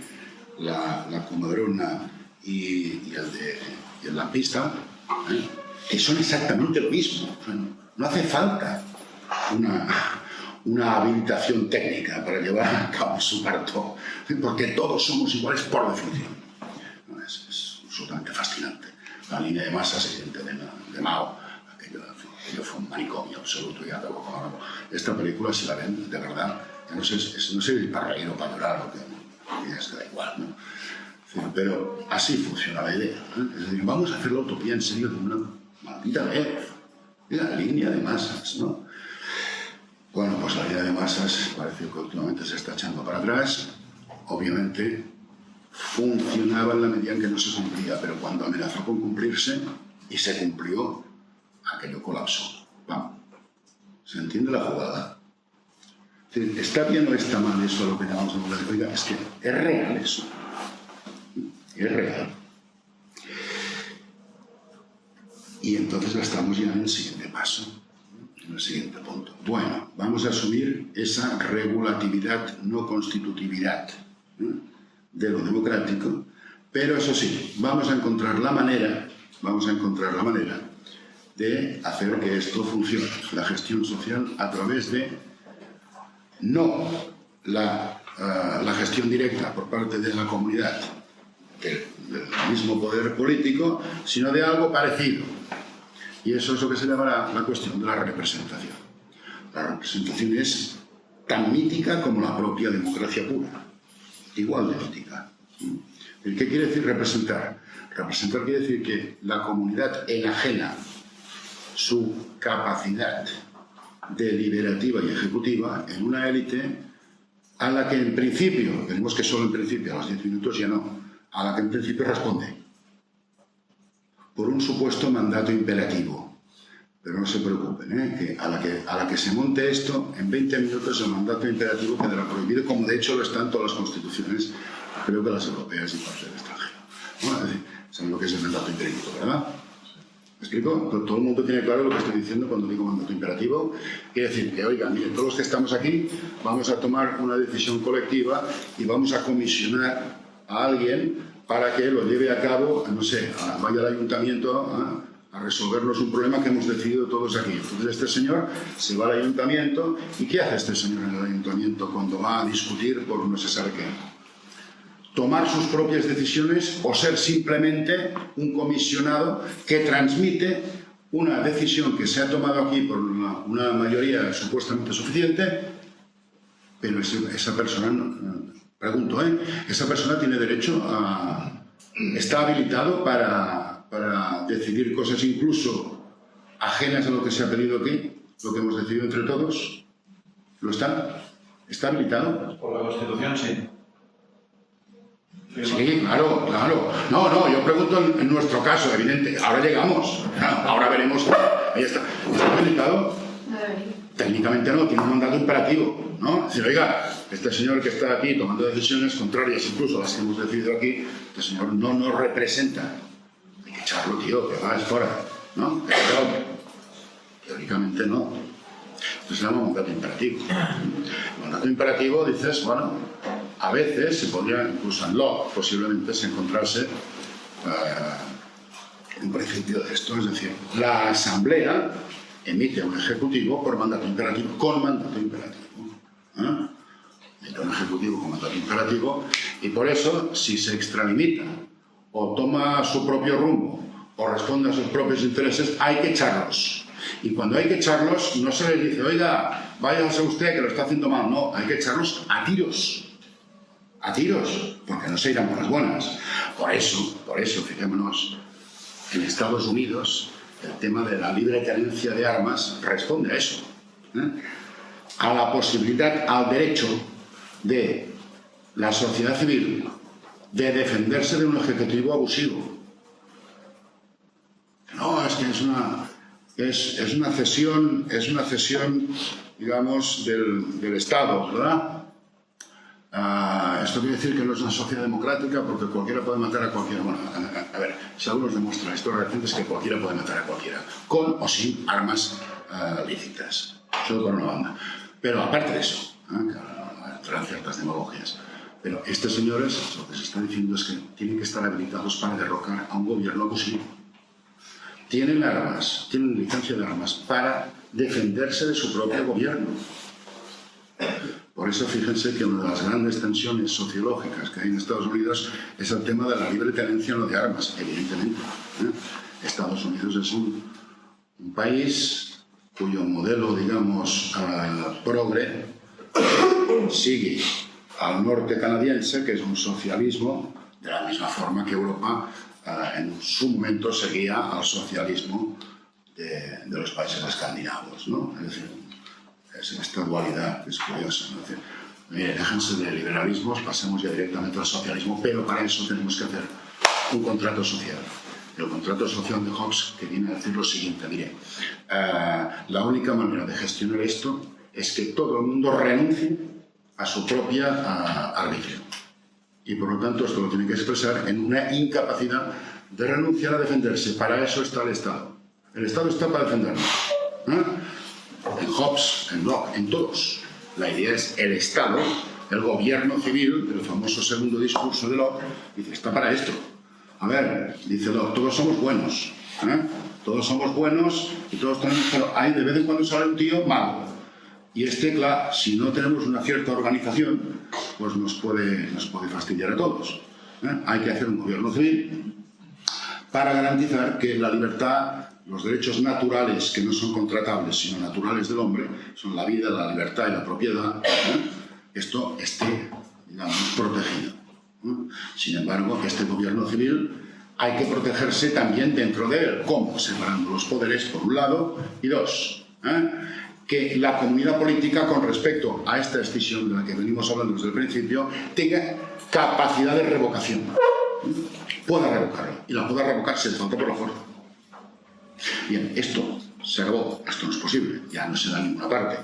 la comadrona y el lampista, que son exactamente lo mismo. No hace falta una habilitación técnica para llevar a cabo su parto, porque todos somos iguales por definición. Es absolutamente fascinante. La línea de masas, evidente, de Mao, aquello fue un manicomio absoluto y acabó con algo. Esta película, si la ven, de verdad, no sé si para reír o para llorar, o que es que da igual, ¿no? Pero así funciona la idea, ¿eh? Es decir, vamos a hacer la utopía en serio de una maldita vez. La línea de masas, ¿no? Bueno, pues la línea de masas parece que últimamente se está echando para atrás. Obviamente funcionaba en la medida en que no se cumplía, pero cuando amenazó con cumplirse y se cumplió, aquello colapsó. Vamos. ¿Se entiende la jugada? Es decir, ¿está bien o está mal eso a lo que llamamos democracia? Oiga, es que es real eso. Es real. Y entonces estamos ya en el siguiente paso, en el siguiente punto. Bueno, vamos a asumir esa regulatividad, no constitutividad, de lo democrático, pero eso sí, vamos a encontrar la manera de hacer que esto funcione, la gestión social a través de no la gestión directa por parte de la comunidad del mismo poder político, sino de algo parecido. Y eso es lo que se llamará la cuestión de la representación. La representación es tan mítica como la propia democracia pura, igual de mítica. ¿Qué quiere decir representar? Representar quiere decir que la comunidad enajena su capacidad deliberativa y ejecutiva en una élite a la que en principio, tenemos que solo en principio, a los 10 minutos ya no, a la que en principio responde por un supuesto mandato imperativo. Pero no se preocupen, que a la que se monte esto, en 20 minutos el mandato imperativo quedará prohibido, como de hecho lo están todas las constituciones, creo que las europeas y parte del extranjero. Bueno, es decir, saben lo que es el mandato imperativo, ¿verdad? ¿Me explico? Todo el mundo tiene claro lo que estoy diciendo cuando digo mandato imperativo. Quiere decir que, oigan, miren, todos los que estamos aquí vamos a tomar una decisión colectiva y vamos a comisionar a alguien para que lo lleve a cabo, no sé, vaya al ayuntamiento a resolvernos un problema que hemos decidido todos aquí. Entonces este señor se va al ayuntamiento y ¿qué hace este señor en el ayuntamiento cuando va a discutir por no se sabe qué? Tomar sus propias decisiones o ser simplemente un comisionado que transmite una decisión que se ha tomado aquí por una mayoría supuestamente suficiente, pero esa persona, pregunto, esa persona tiene derecho a... está habilitado para decidir cosas incluso ajenas a lo que se ha pedido aquí, lo que hemos decidido entre todos. ¿Lo está? ¿Está habilitado? Por la Constitución, sí. Sí, claro. No, yo pregunto en nuestro caso, evidente. Ahora llegamos. Ahora veremos. Ahí está. ¿Está habilitado? Técnicamente no, tiene un mandato imperativo, ¿no? Es decir, oiga, este señor que está aquí tomando decisiones contrarias incluso a las que hemos decidido aquí, este señor no nos representa. Hay que echarlo, tío, que va, es fuera, ¿no? Pero, teóricamente no. Esto se llama mandato imperativo. El mandato imperativo, dices, bueno, a veces se podría, incluso en Locke, posiblemente se encontrase un principio de esto, es decir, la asamblea emite un ejecutivo por mandato imperativo, con mandato imperativo. Emite un ejecutivo con mandato imperativo y por eso, si se extralimita o toma su propio rumbo o responde a sus propios intereses, hay que echarlos. Y cuando hay que echarlos, no se les dice, oiga, váyase usted que lo está haciendo mal. No, hay que echarlos a tiros. A tiros, porque no se irán por las buenas. Por eso, fijémonos, en Estados Unidos el tema de la libre tenencia de armas responde a eso. A la posibilidad, al derecho de la sociedad civil de defenderse de un ejecutivo abusivo. No, es que es una cesión, digamos, del Estado, ¿verdad? Esto quiere decir que no es una sociedad democrática porque cualquiera puede matar a cualquiera. Bueno, a ver, si algo nos demuestra esto recientes es que cualquiera puede matar a cualquiera, con o sin armas lícitas, solo por una banda. Pero aparte de eso, traen ciertas demagogias. Pero estos señores, lo que se está diciendo es que tienen que estar habilitados para derrocar a un gobierno abusivo. Tienen armas, tienen licencia de armas para defenderse de su propio gobierno. Por eso fíjense que una de las grandes tensiones sociológicas que hay en Estados Unidos es el tema de la libre tenencia de armas, evidentemente. Estados Unidos es un país cuyo modelo, digamos, progre sigue al norte canadiense, que es un socialismo de la misma forma que Europa en su momento seguía al socialismo de los países escandinavos, ¿no? Es decir, es esta dualidad que es curiosa, ¿no? Es decir, mire, déjense de liberalismos, pasemos ya directamente al socialismo, pero para eso tenemos que hacer un contrato social. El contrato social de Hobbes, que viene a decir lo siguiente, mire, la única manera de gestionar esto es que todo el mundo renuncie a su propia arbitrio. Y por lo tanto esto lo tiene que expresar en una incapacidad de renunciar a defenderse. Para eso está el Estado. El Estado está para defendernos. En Hobbes, en Locke, en todos. La idea es el Estado, el gobierno civil, el famoso segundo discurso de Locke, dice, está para esto. A ver, dice Locke, todos somos buenos. Todos somos buenos y todos tenemos... Pero hay de vez en cuando sale un tío malo. Y claro, si no tenemos una cierta organización, pues nos puede fastidiar a todos. Hay que hacer un gobierno civil para garantizar que la libertad, los derechos naturales, que no son contratables, sino naturales del hombre, son la vida, la libertad y la propiedad, esto esté, digamos, protegido. Sin embargo, este gobierno civil hay que protegerse también dentro de él. ¿Cómo? Separando los poderes, por un lado, y dos, que la comunidad política, con respecto a esta decisión de la que venimos hablando desde el principio, tenga capacidad de revocación. Pueda revocarla. Y la pueda revocar si le falta por la fuerza. Bien, esto se revoca. Esto no es posible. Ya no se da en ninguna parte.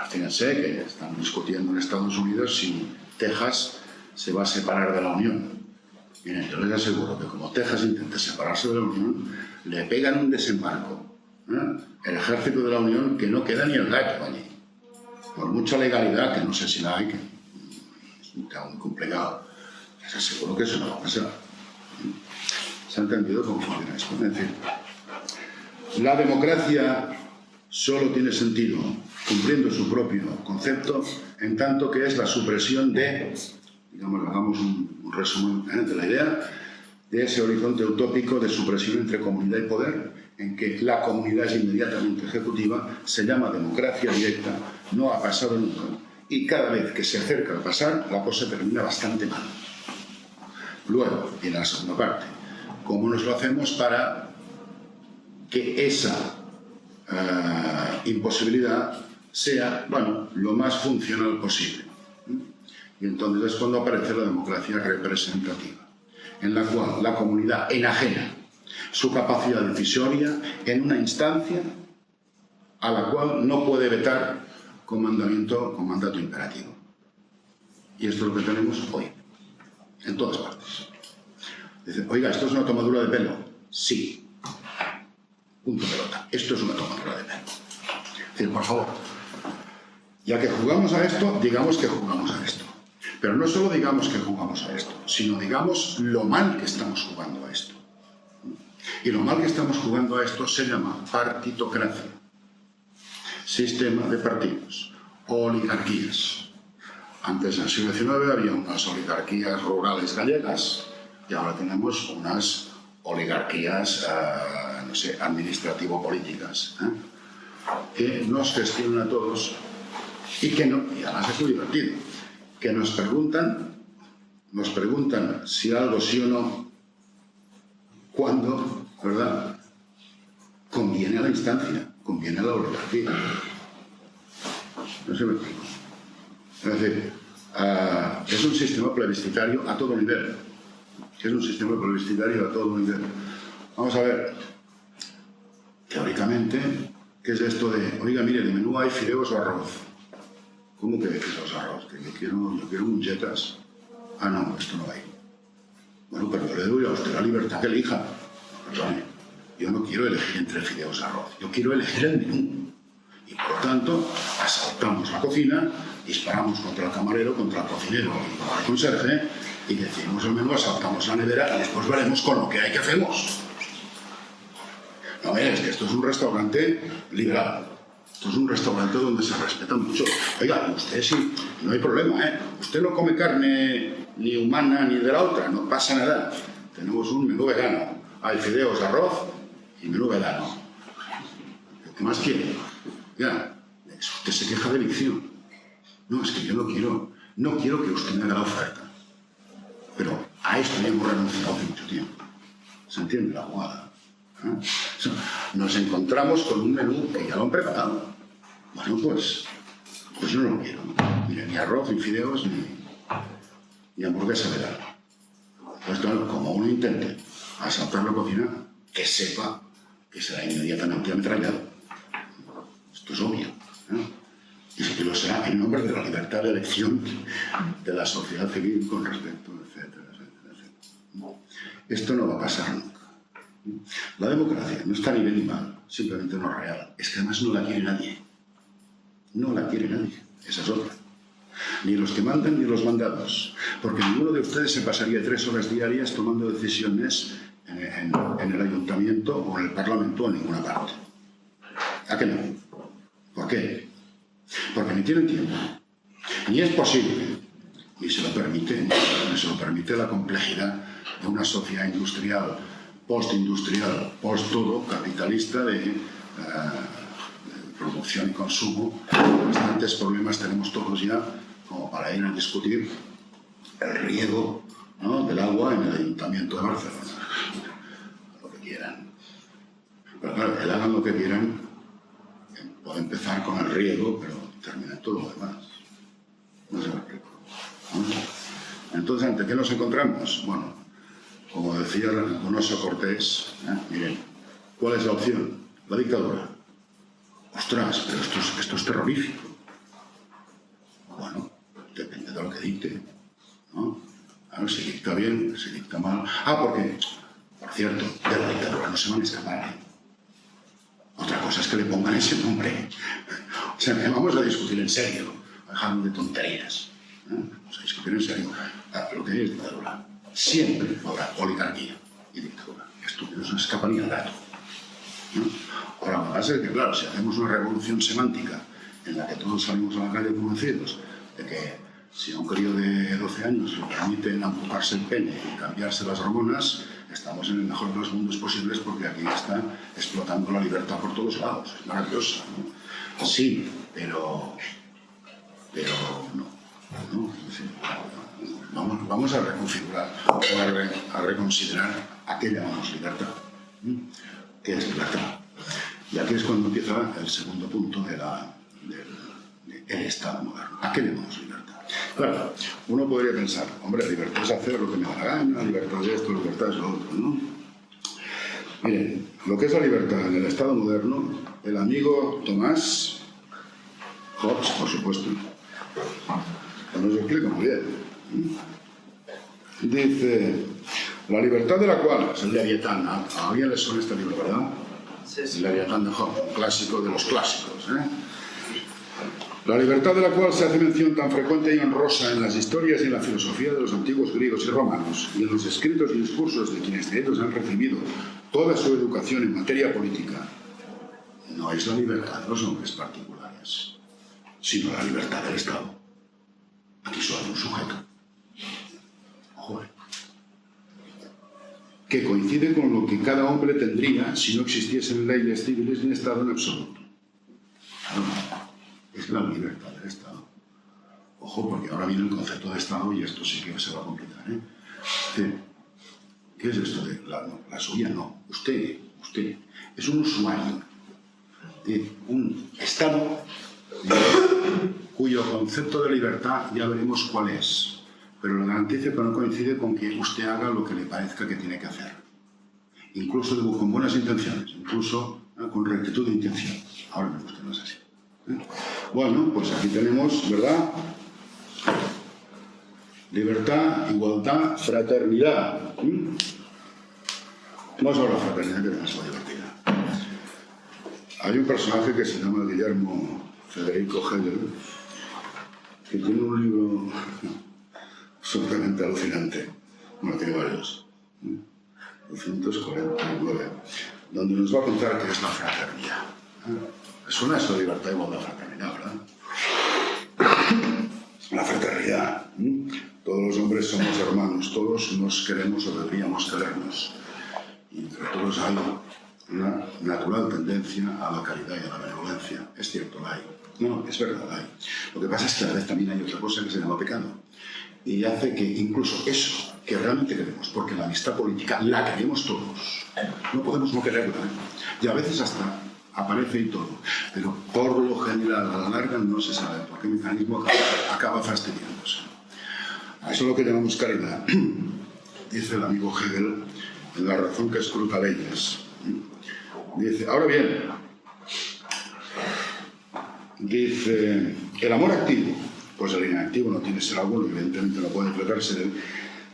Fíjense que están discutiendo en Estados Unidos si Texas se va a separar de la Unión. Miren, yo les aseguro que como Texas intente separarse de la Unión, le pegan un desembarco. El ejército de la Unión, que no queda ni el gallo allí. Por mucha legalidad, que no sé si la hay, que es un tema muy complicado, les aseguro que eso no va a pasar. ¿Se ha entendido cómo funciona esto? Es decir, la democracia solo tiene sentido cumpliendo su propio concepto, en tanto que es la supresión de, digamos, hagamos un resumen de la idea, de ese horizonte utópico de supresión entre comunidad y poder, en que la comunidad es inmediatamente ejecutiva, se llama democracia directa, no ha pasado nunca. Y cada vez que se acerca a pasar, la cosa termina bastante mal. Luego, en la segunda parte, ¿cómo nos lo hacemos para que esa imposibilidad sea, bueno, lo más funcional posible? Y entonces es cuando aparece la democracia representativa, en la cual la comunidad enajena su capacidad decisoria en una instancia a la cual no puede vetar con mandato imperativo. Y esto es lo que tenemos hoy, en todas partes. Dice, oiga, ¿esto es una tomadura de pelo? Sí. Punto pelota. Esto es una tomadura de pelo. Es decir, por favor, ya que jugamos a esto, digamos que jugamos a esto. Pero no solo digamos que jugamos a esto, sino digamos lo mal que estamos jugando a esto. Y lo mal que estamos jugando a esto se llama partitocracia. Sistema de partidos. Oligarquías. Antes, en el siglo XIX, había unas oligarquías rurales gallegas y ahora tenemos unas oligarquías no sé, administrativo-políticas, que nos gestionan a todos y que no, y además es muy divertido, que nos preguntan si algo sí o no, cuando, ¿verdad?, conviene a la instancia, conviene a la oligarquía. No sé si me explico. Es decir, es un sistema plebiscitario a todo nivel. Es un sistema plebiscitario a todo nivel. Vamos a ver, teóricamente, ¿qué es esto de, oiga, mire, de menú hay fideos o arroz? ¿Cómo que fideos o arroz? Que yo quiero muchetas. Ah, no, esto no hay. Bueno, pero yo le doy a usted la libertad que elija. Perdone, yo no quiero elegir entre fideos y arroz. Yo quiero elegir el menú. Y por lo tanto, asaltamos la cocina, disparamos contra el camarero, contra el cocinero y contra el conserje, y decidimos el menú, asaltamos la nevera y después veremos con lo que hay que hacemos. No, es que esto es un restaurante liberal. Esto es un restaurante donde se respeta mucho. Oiga, usted sí, no hay problema, ¿eh? Usted no come carne ni humana ni de la otra, no pasa nada. Tenemos un menú vegano. Hay fideos de arroz y menú vegano. ¿Qué más quiere? Ya, usted se queja de elección. No, es que yo no quiero que usted me haga la oferta. Pero a esto ya hemos renunciado hace mucho tiempo. ¿Se entiende la jugada? Nos encontramos con un menú que ya lo han preparado. Bueno, pues yo no lo quiero. Mire, ni arroz, ni fideos, ni hamburguesa vegana. Pues claro, como uno intente asaltar la cocina, que sepa que será inmediatamente ametrallado. Esto es obvio, ¿no? Y que lo será en nombre de la libertad de elección de la sociedad civil con respecto, etcétera, etcétera, etcétera. Esto no va a pasar nunca. La democracia no está ni bien ni mal, simplemente no es real. Es que además no la quiere nadie. No la quiere nadie. Esa es otra. Ni los que mandan ni los mandados. Porque ninguno de ustedes se pasaría 3 horas diarias tomando decisiones en el ayuntamiento o en el parlamento o en ninguna parte. ¿A qué no? ¿Por qué? Porque ni tienen tiempo, ni es posible, ni se lo permite la complejidad de una sociedad industrial, postindustrial, post-todo, capitalista de producción y consumo. Bastantes problemas tenemos todos ya como para ir a discutir el riego, ¿no?, del agua en el Ayuntamiento de Barcelona. Lo que quieran. Pero claro, que hagan lo que quieran, puede empezar con el riego, pero termina todo lo demás. No se me explico. Entonces, ¿ante qué nos encontramos? Bueno, como decía el Donoso Cortés, miren, ¿cuál es la opción? La dictadura. Ostras, pero esto es terrorífico. Bueno, depende de lo que dicte, ¿no? A ver, si dicta bien, si dicta mal. Porque, por cierto, de la dictadura no se van a escapar, ¿eh? Otra cosa es que le pongan ese nombre. O sea, vamos a discutir en serio, dejando de tonterías. Vamos a discutir en serio. Lo que es dictadura. Siempre habrá oligarquía y dictadura. Esto no se escapa ni al gato. Ahora, lo que pasa es que, claro, si hacemos una revolución semántica en la que todos salimos a la calle convencidos de que si a un crío de 12 años le permiten amputarse el pene y cambiarse las hormonas, estamos en el mejor de los mundos posibles porque aquí está explotando la libertad por todos lados. Es maravillosa, ¿no? Sí, pero no. Vamos a reconfigurar, a reconsiderar a qué llamamos libertad. ¿Qué es libertad? Y aquí es cuando empieza el segundo punto del Estado moderno. ¿A qué llamamos libertad? Claro, uno podría pensar, hombre, libertad es hacer lo que me da la gana, libertad es esto, libertad es lo otro, ¿no? Miren, lo que es la libertad en el Estado moderno, el amigo Tomás Hobbes, por supuesto, nos lo explica muy bien. Dice, la libertad de la cual es el Leviatán. ¿A alguien le suena este libro, verdad? Sí. El Leviatán de Hobbes, un clásico de los clásicos, ¿eh? La libertad de la cual se hace mención tan frecuente y honrosa en las historias y en la filosofía de los antiguos griegos y romanos y en los escritos y discursos de quienes de ellos han recibido toda su educación en materia política, no es la libertad de los hombres particulares, sino la libertad del Estado. Aquí solo hay un sujeto. Joder. que coincide con lo que cada hombre tendría si no existiesen leyes civiles ni Estado en absoluto. Claro, es la libertad del Estado. Ojo, porque ahora viene el concepto de Estado y esto sí que se va a complicar, ¿eh? ¿Qué es esto de la suya? No. Usted es un usuario de un Estado cuyo concepto de libertad ya veremos cuál es, pero le garantizo que no coincide con que usted haga lo que le parezca que tiene que hacer, incluso con buenas intenciones, incluso con rectitud de intención. Ahora vemos que no es así. Bueno, pues aquí tenemos, ¿verdad? Libertad, igualdad, fraternidad. Vamos a ver la fraternidad, que es demasiado divertida. Hay un personaje que se llama Guillermo Federico Hegel, que tiene un libro absolutamente alucinante. Bueno, tiene varios. 249, donde nos va a contar qué es la fraternidad. Suena eso de libertad, igualdad, fraternidad, ¿verdad? La fraternidad. Todos los hombres somos hermanos, todos nos queremos o deberíamos querernos. Y entre todos hay una natural tendencia a la caridad y a la benevolencia. Es cierto, la hay. No, es verdad, la hay. Lo que pasa es que a la vez también hay otra cosa que se llama pecado. Y hace que incluso eso que realmente queremos, porque la amistad política la queremos todos, no podemos no quererla, y a veces hasta aparece y todo, pero por lo general a la larga no se sabe por qué mecanismo acaba fastidiándose. A eso es lo que llamamos caridad. Dice el amigo Hegel en La razón que escruta leyes. Dice, ahora bien, dice, el amor activo, pues el inactivo no tiene que ser alguno, evidentemente no puede tratarse de él,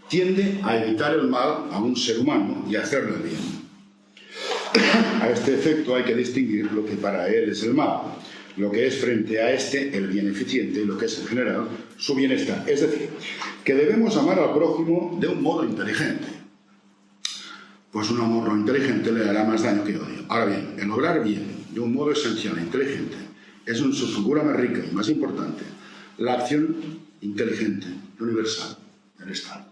tiende a evitar el mal a un ser humano y a hacerle el bien. A este efecto hay que distinguir lo que para él es el mal, lo que es frente a este el bien eficiente y lo que es en general su bienestar. Es decir, que debemos amar al prójimo de un modo inteligente. Pues un amor no inteligente le hará más daño que odio. Ahora bien, el obrar bien de un modo esencial e inteligente es en su figura más rica y más importante la acción inteligente, universal, del Estado.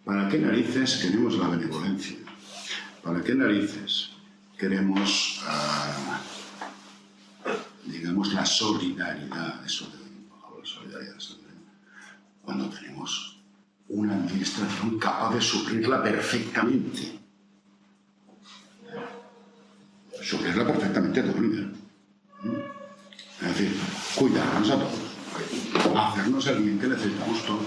¿Para qué narices queremos la benevolencia? ¿Para qué narices queremos, digamos, la solidaridad? Eso de solidaridad, cuando tenemos una administración capaz de suplirla perfectamente. Suplirla perfectamente a todo nivel. Es decir, cuidarnos a todos, hacernos el bien que necesitamos todos.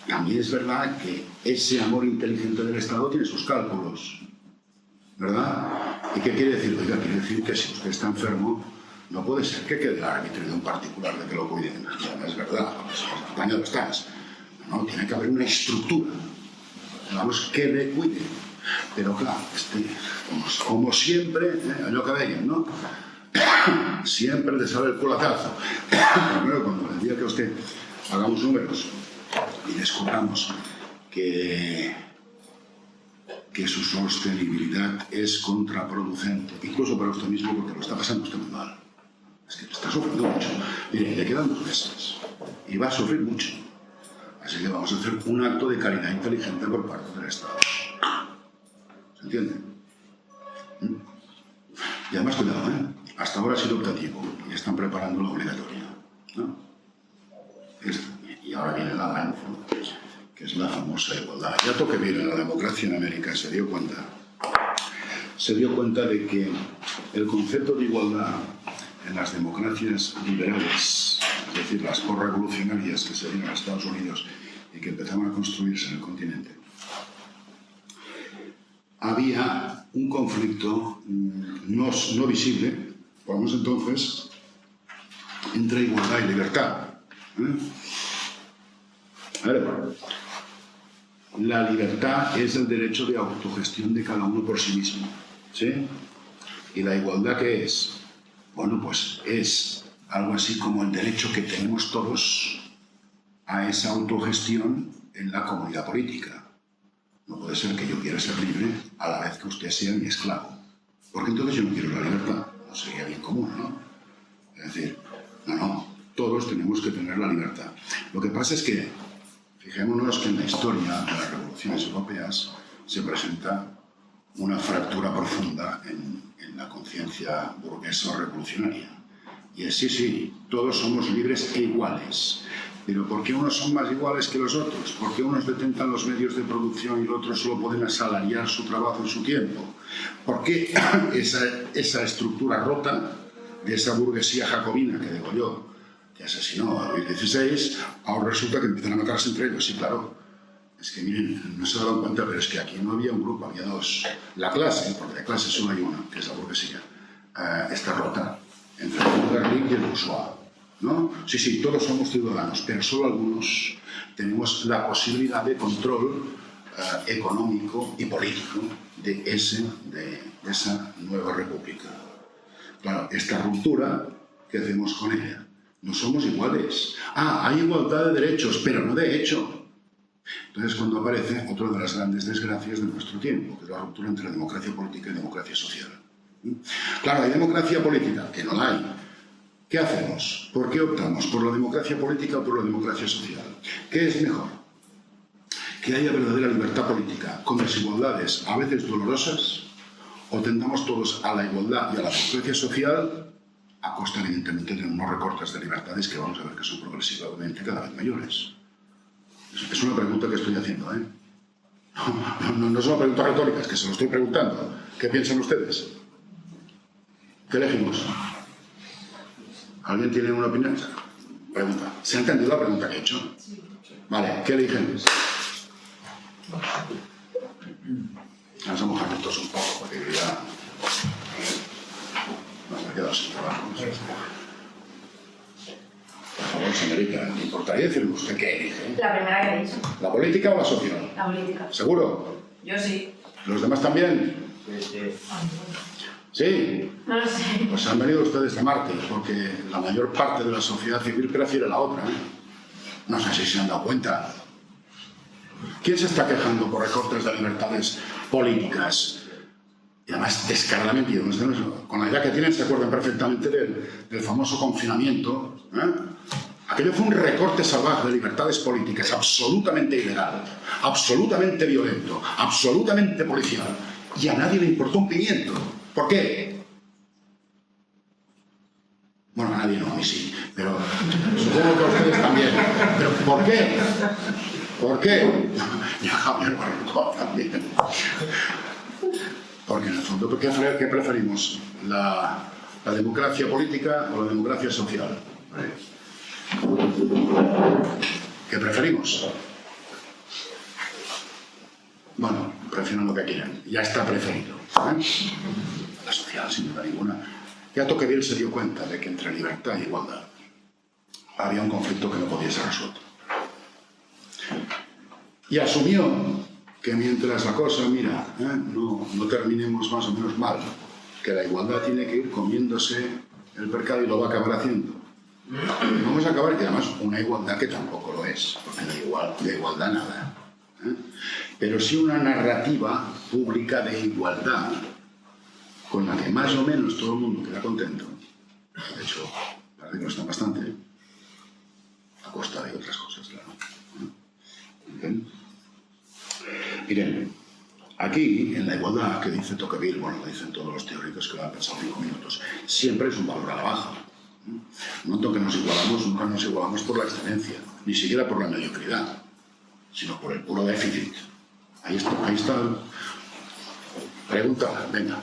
También es verdad que ese amor inteligente del Estado tiene sus cálculos, ¿verdad? ¿Y qué quiere decir? Oiga, quiere decir que si usted está enfermo, no puede ser que quede al arbitrio de un particular de que lo cuiden. Ya no es verdad, apañado estás. No, tiene que haber una estructura, digamos, que le cuide. Pero claro, como siempre, lo que veían, ¿no? Siempre le sale el culatazo. Primero, cuando le diga que a usted hagamos números y descubramos que su sostenibilidad es contraproducente, incluso para usted mismo, porque lo está pasando usted muy mal. Es que está sufriendo mucho. Mire, le quedan 2 meses y va a sufrir mucho. Así que vamos a hacer un acto de caridad inteligente por parte del Estado. ¿Se entiende? Y además, cuidado, hasta ahora ha sido optativo y están preparando la obligatoria, ¿no? Y ahora viene la gran, que es la famosa igualdad. Ya toque viene la democracia en América, se dio cuenta de que el concepto de igualdad en las democracias liberales, es decir, las posrevolucionarias que se dieron a Estados Unidos y que empezaron a construirse en el continente, había un conflicto no visible, vamos entonces, entre igualdad y libertad. A ver, la libertad es el derecho de autogestión de cada uno por sí mismo, ¿sí? ¿Y la igualdad qué es? Bueno, pues es algo así como el derecho que tenemos todos a esa autogestión en la comunidad política. No puede ser que yo quiera ser libre a la vez que usted sea mi esclavo, porque entonces yo no quiero la libertad, no sería bien común, ¿no? Es decir, no, todos tenemos que tener la libertad. Lo que pasa es que, Fijémonos que en la historia de las revoluciones europeas se presenta una fractura profunda en la conciencia burguesa o revolucionaria. Y es sí, todos somos libres e iguales. Pero ¿por qué unos son más iguales que los otros? ¿Por qué unos detentan los medios de producción y los otros solo pueden asalariar su trabajo y su tiempo? ¿Por qué esa estructura rota de esa burguesía jacobina que degolló, que asesinó a Luis XVI, ahora resulta que empiezan a matarse entre ellos? Sí, claro. Es que miren, no se daban cuenta, pero es que aquí no había un grupo, había dos. La clase, porque de clase solo hay una, que es la burguesía, está rota entre el burgués y el bourgeois, ¿no? Sí, todos somos ciudadanos, pero solo algunos tenemos la posibilidad de control económico y político de esa nueva república. Claro, esta ruptura, ¿qué hacemos con ella? No somos iguales. Hay igualdad de derechos, pero no de hecho. Entonces, cuando aparece otra de las grandes desgracias de nuestro tiempo, que es la ruptura entre democracia política y democracia social. Claro, hay democracia política, que no la hay. ¿Qué hacemos? ¿Por qué optamos? ¿Por la democracia política o por la democracia social? ¿Qué es mejor? ¿Que haya verdadera libertad política con desigualdades a veces dolorosas? ¿O tendamos todos a la igualdad y a la democracia social a costa, evidentemente, de unos recortes de libertades que vamos a ver que son progresivamente cada vez mayores? Es una pregunta que estoy haciendo, ¿eh? No es una pregunta retórica, es que se lo estoy preguntando. ¿Qué piensan ustedes? ¿Qué elegimos? ¿Alguien tiene una opinión? Pregunta. ¿Se ha entendido la pregunta que he hecho? Vale, ¿qué eligen? Vamos a mojarnos todos un poco, porque ya nos ha quedado sin trabajo. Por favor, señorita, ¿me importaría decirme usted qué elige? La primera que he dicho. ¿La política o la social? La política. ¿Seguro? Yo sí. ¿Los demás también? ¿Sí? No lo sé. Pues han venido ustedes de Marte, porque la mayor parte de la sociedad civil prefiere la otra, ¿eh? No sé si se han dado cuenta. ¿Quién se está quejando por recortes de libertades políticas? Y además, descaradamente, con la idea que tienen, se acuerdan perfectamente del famoso confinamiento, ¿eh? Aquello fue un recorte salvaje de libertades políticas, absolutamente ilegal, absolutamente violento, absolutamente policial, y a nadie le importó un pimiento. ¿Por qué? Bueno, a nadie no, a mí sí, pero supongo que a ustedes también. ¿Pero por qué? ¿Por qué? Y a Javier Barroco también. Porque en el fondo, ¿qué preferimos? ¿La democracia política o la democracia social? ¿Qué preferimos? Bueno, prefiero lo que quieran. Ya está preferido, ¿eh? La social, sin duda ninguna. Ya Tocqueville se dio cuenta de que entre libertad e igualdad había un conflicto que no podía ser resuelto. Y asumió que mientras la cosa, no terminemos más o menos mal, que la igualdad tiene que ir comiéndose el mercado y lo va a acabar haciendo. Vamos a acabar, y además una igualdad que tampoco lo es, porque de igualdad nada. Pero sí una narrativa pública de igualdad con la que más o menos todo el mundo queda contento. De hecho, parece que no está bastante, a costa de otras cosas, claro. ¿Bien? Miren, aquí, en la igualdad que dice Tocqueville, bueno, lo dicen todos los teóricos que lo han pensado 5 minutos, siempre es un valor a la baja. No tanto que nos igualamos, nunca nos igualamos por la excelencia, ni siquiera por la mediocridad, sino por el puro déficit. Ahí está. Pregunta, venga.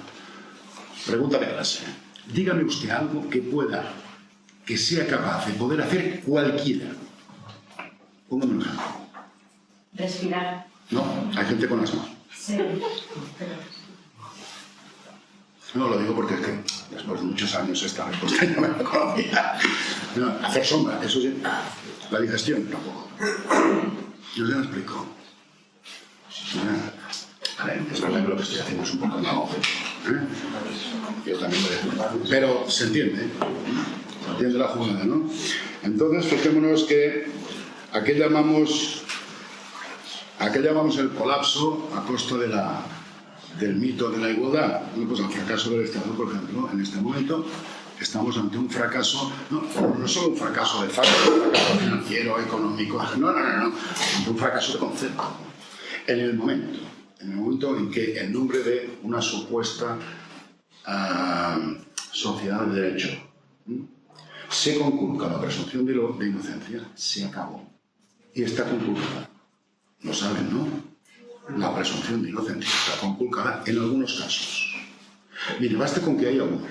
Pregunta de clase. Dígame usted algo que sea capaz de poder hacer cualquiera. Póngame un ejemplo. Respirar. No, hay gente con asma. Sí. No, lo digo porque es que después de muchos años esta respuesta ya me la conocía. No, hacer sombra, eso sí. La digestión tampoco. Yo se lo explico. A ver, es verdad que lo que estoy haciendo es un poco malo, yo también lo dejo. Pero se entiende, se entiende la jugada, ¿no? Entonces, fijémonos que ¿a qué llamamos el colapso a costa del mito de la igualdad? Bueno, pues al fracaso del Estado, por ejemplo, en este momento, estamos ante un fracaso, no solo un fracaso de facto, un fracaso financiero, económico, no, ante un fracaso de concepto. En el momento en que en nombre de una supuesta sociedad de derecho se conculca la presunción de inocencia, se acabó. Y está conculcada. Lo saben, ¿no? La presunción de inocencia está conculcada en algunos casos. Mire, basta con que haya uno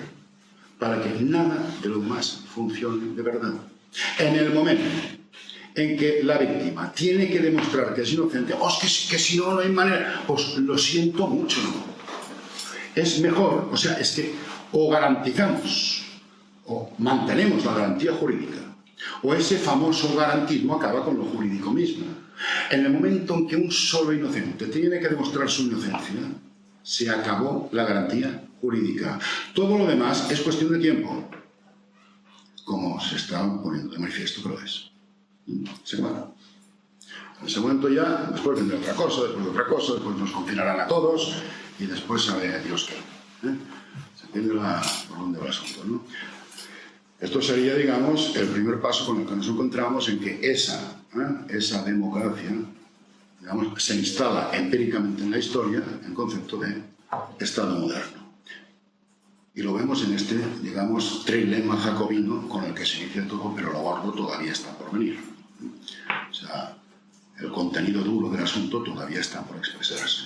para que nada de lo demás funcione de verdad. En el momento en que la víctima tiene que demostrar que es inocente, que si no, no hay manera, pues lo siento mucho. Es mejor, o sea, es que o garantizamos o mantenemos la garantía jurídica, o ese famoso garantismo acaba con lo jurídico mismo. En el momento en que un solo inocente tiene que demostrar su inocencia, se acabó la garantía jurídica. Todo lo demás es cuestión de tiempo, como se está poniendo de manifiesto que lo es. Se acaba. En ese momento ya, después vendrá otra cosa, después nos confinarán a todos y después sabe Dios qué. Se entiende por dónde va el asunto, ¿no? Esto sería, digamos, el primer paso con el que nos encontramos en que esa democracia, digamos, se instala empíricamente en la historia en concepto de Estado moderno. Y lo vemos en este, digamos, trilema jacobino con el que se inicia todo, pero lo gordo todavía está por venir. O sea, el contenido duro del asunto todavía está por expresarse.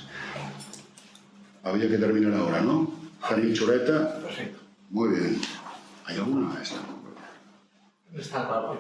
Había que terminar ahora, ¿no? Janín Chureta. Perfecto. Muy bien. ¿Hay alguna? Esta. Está claro,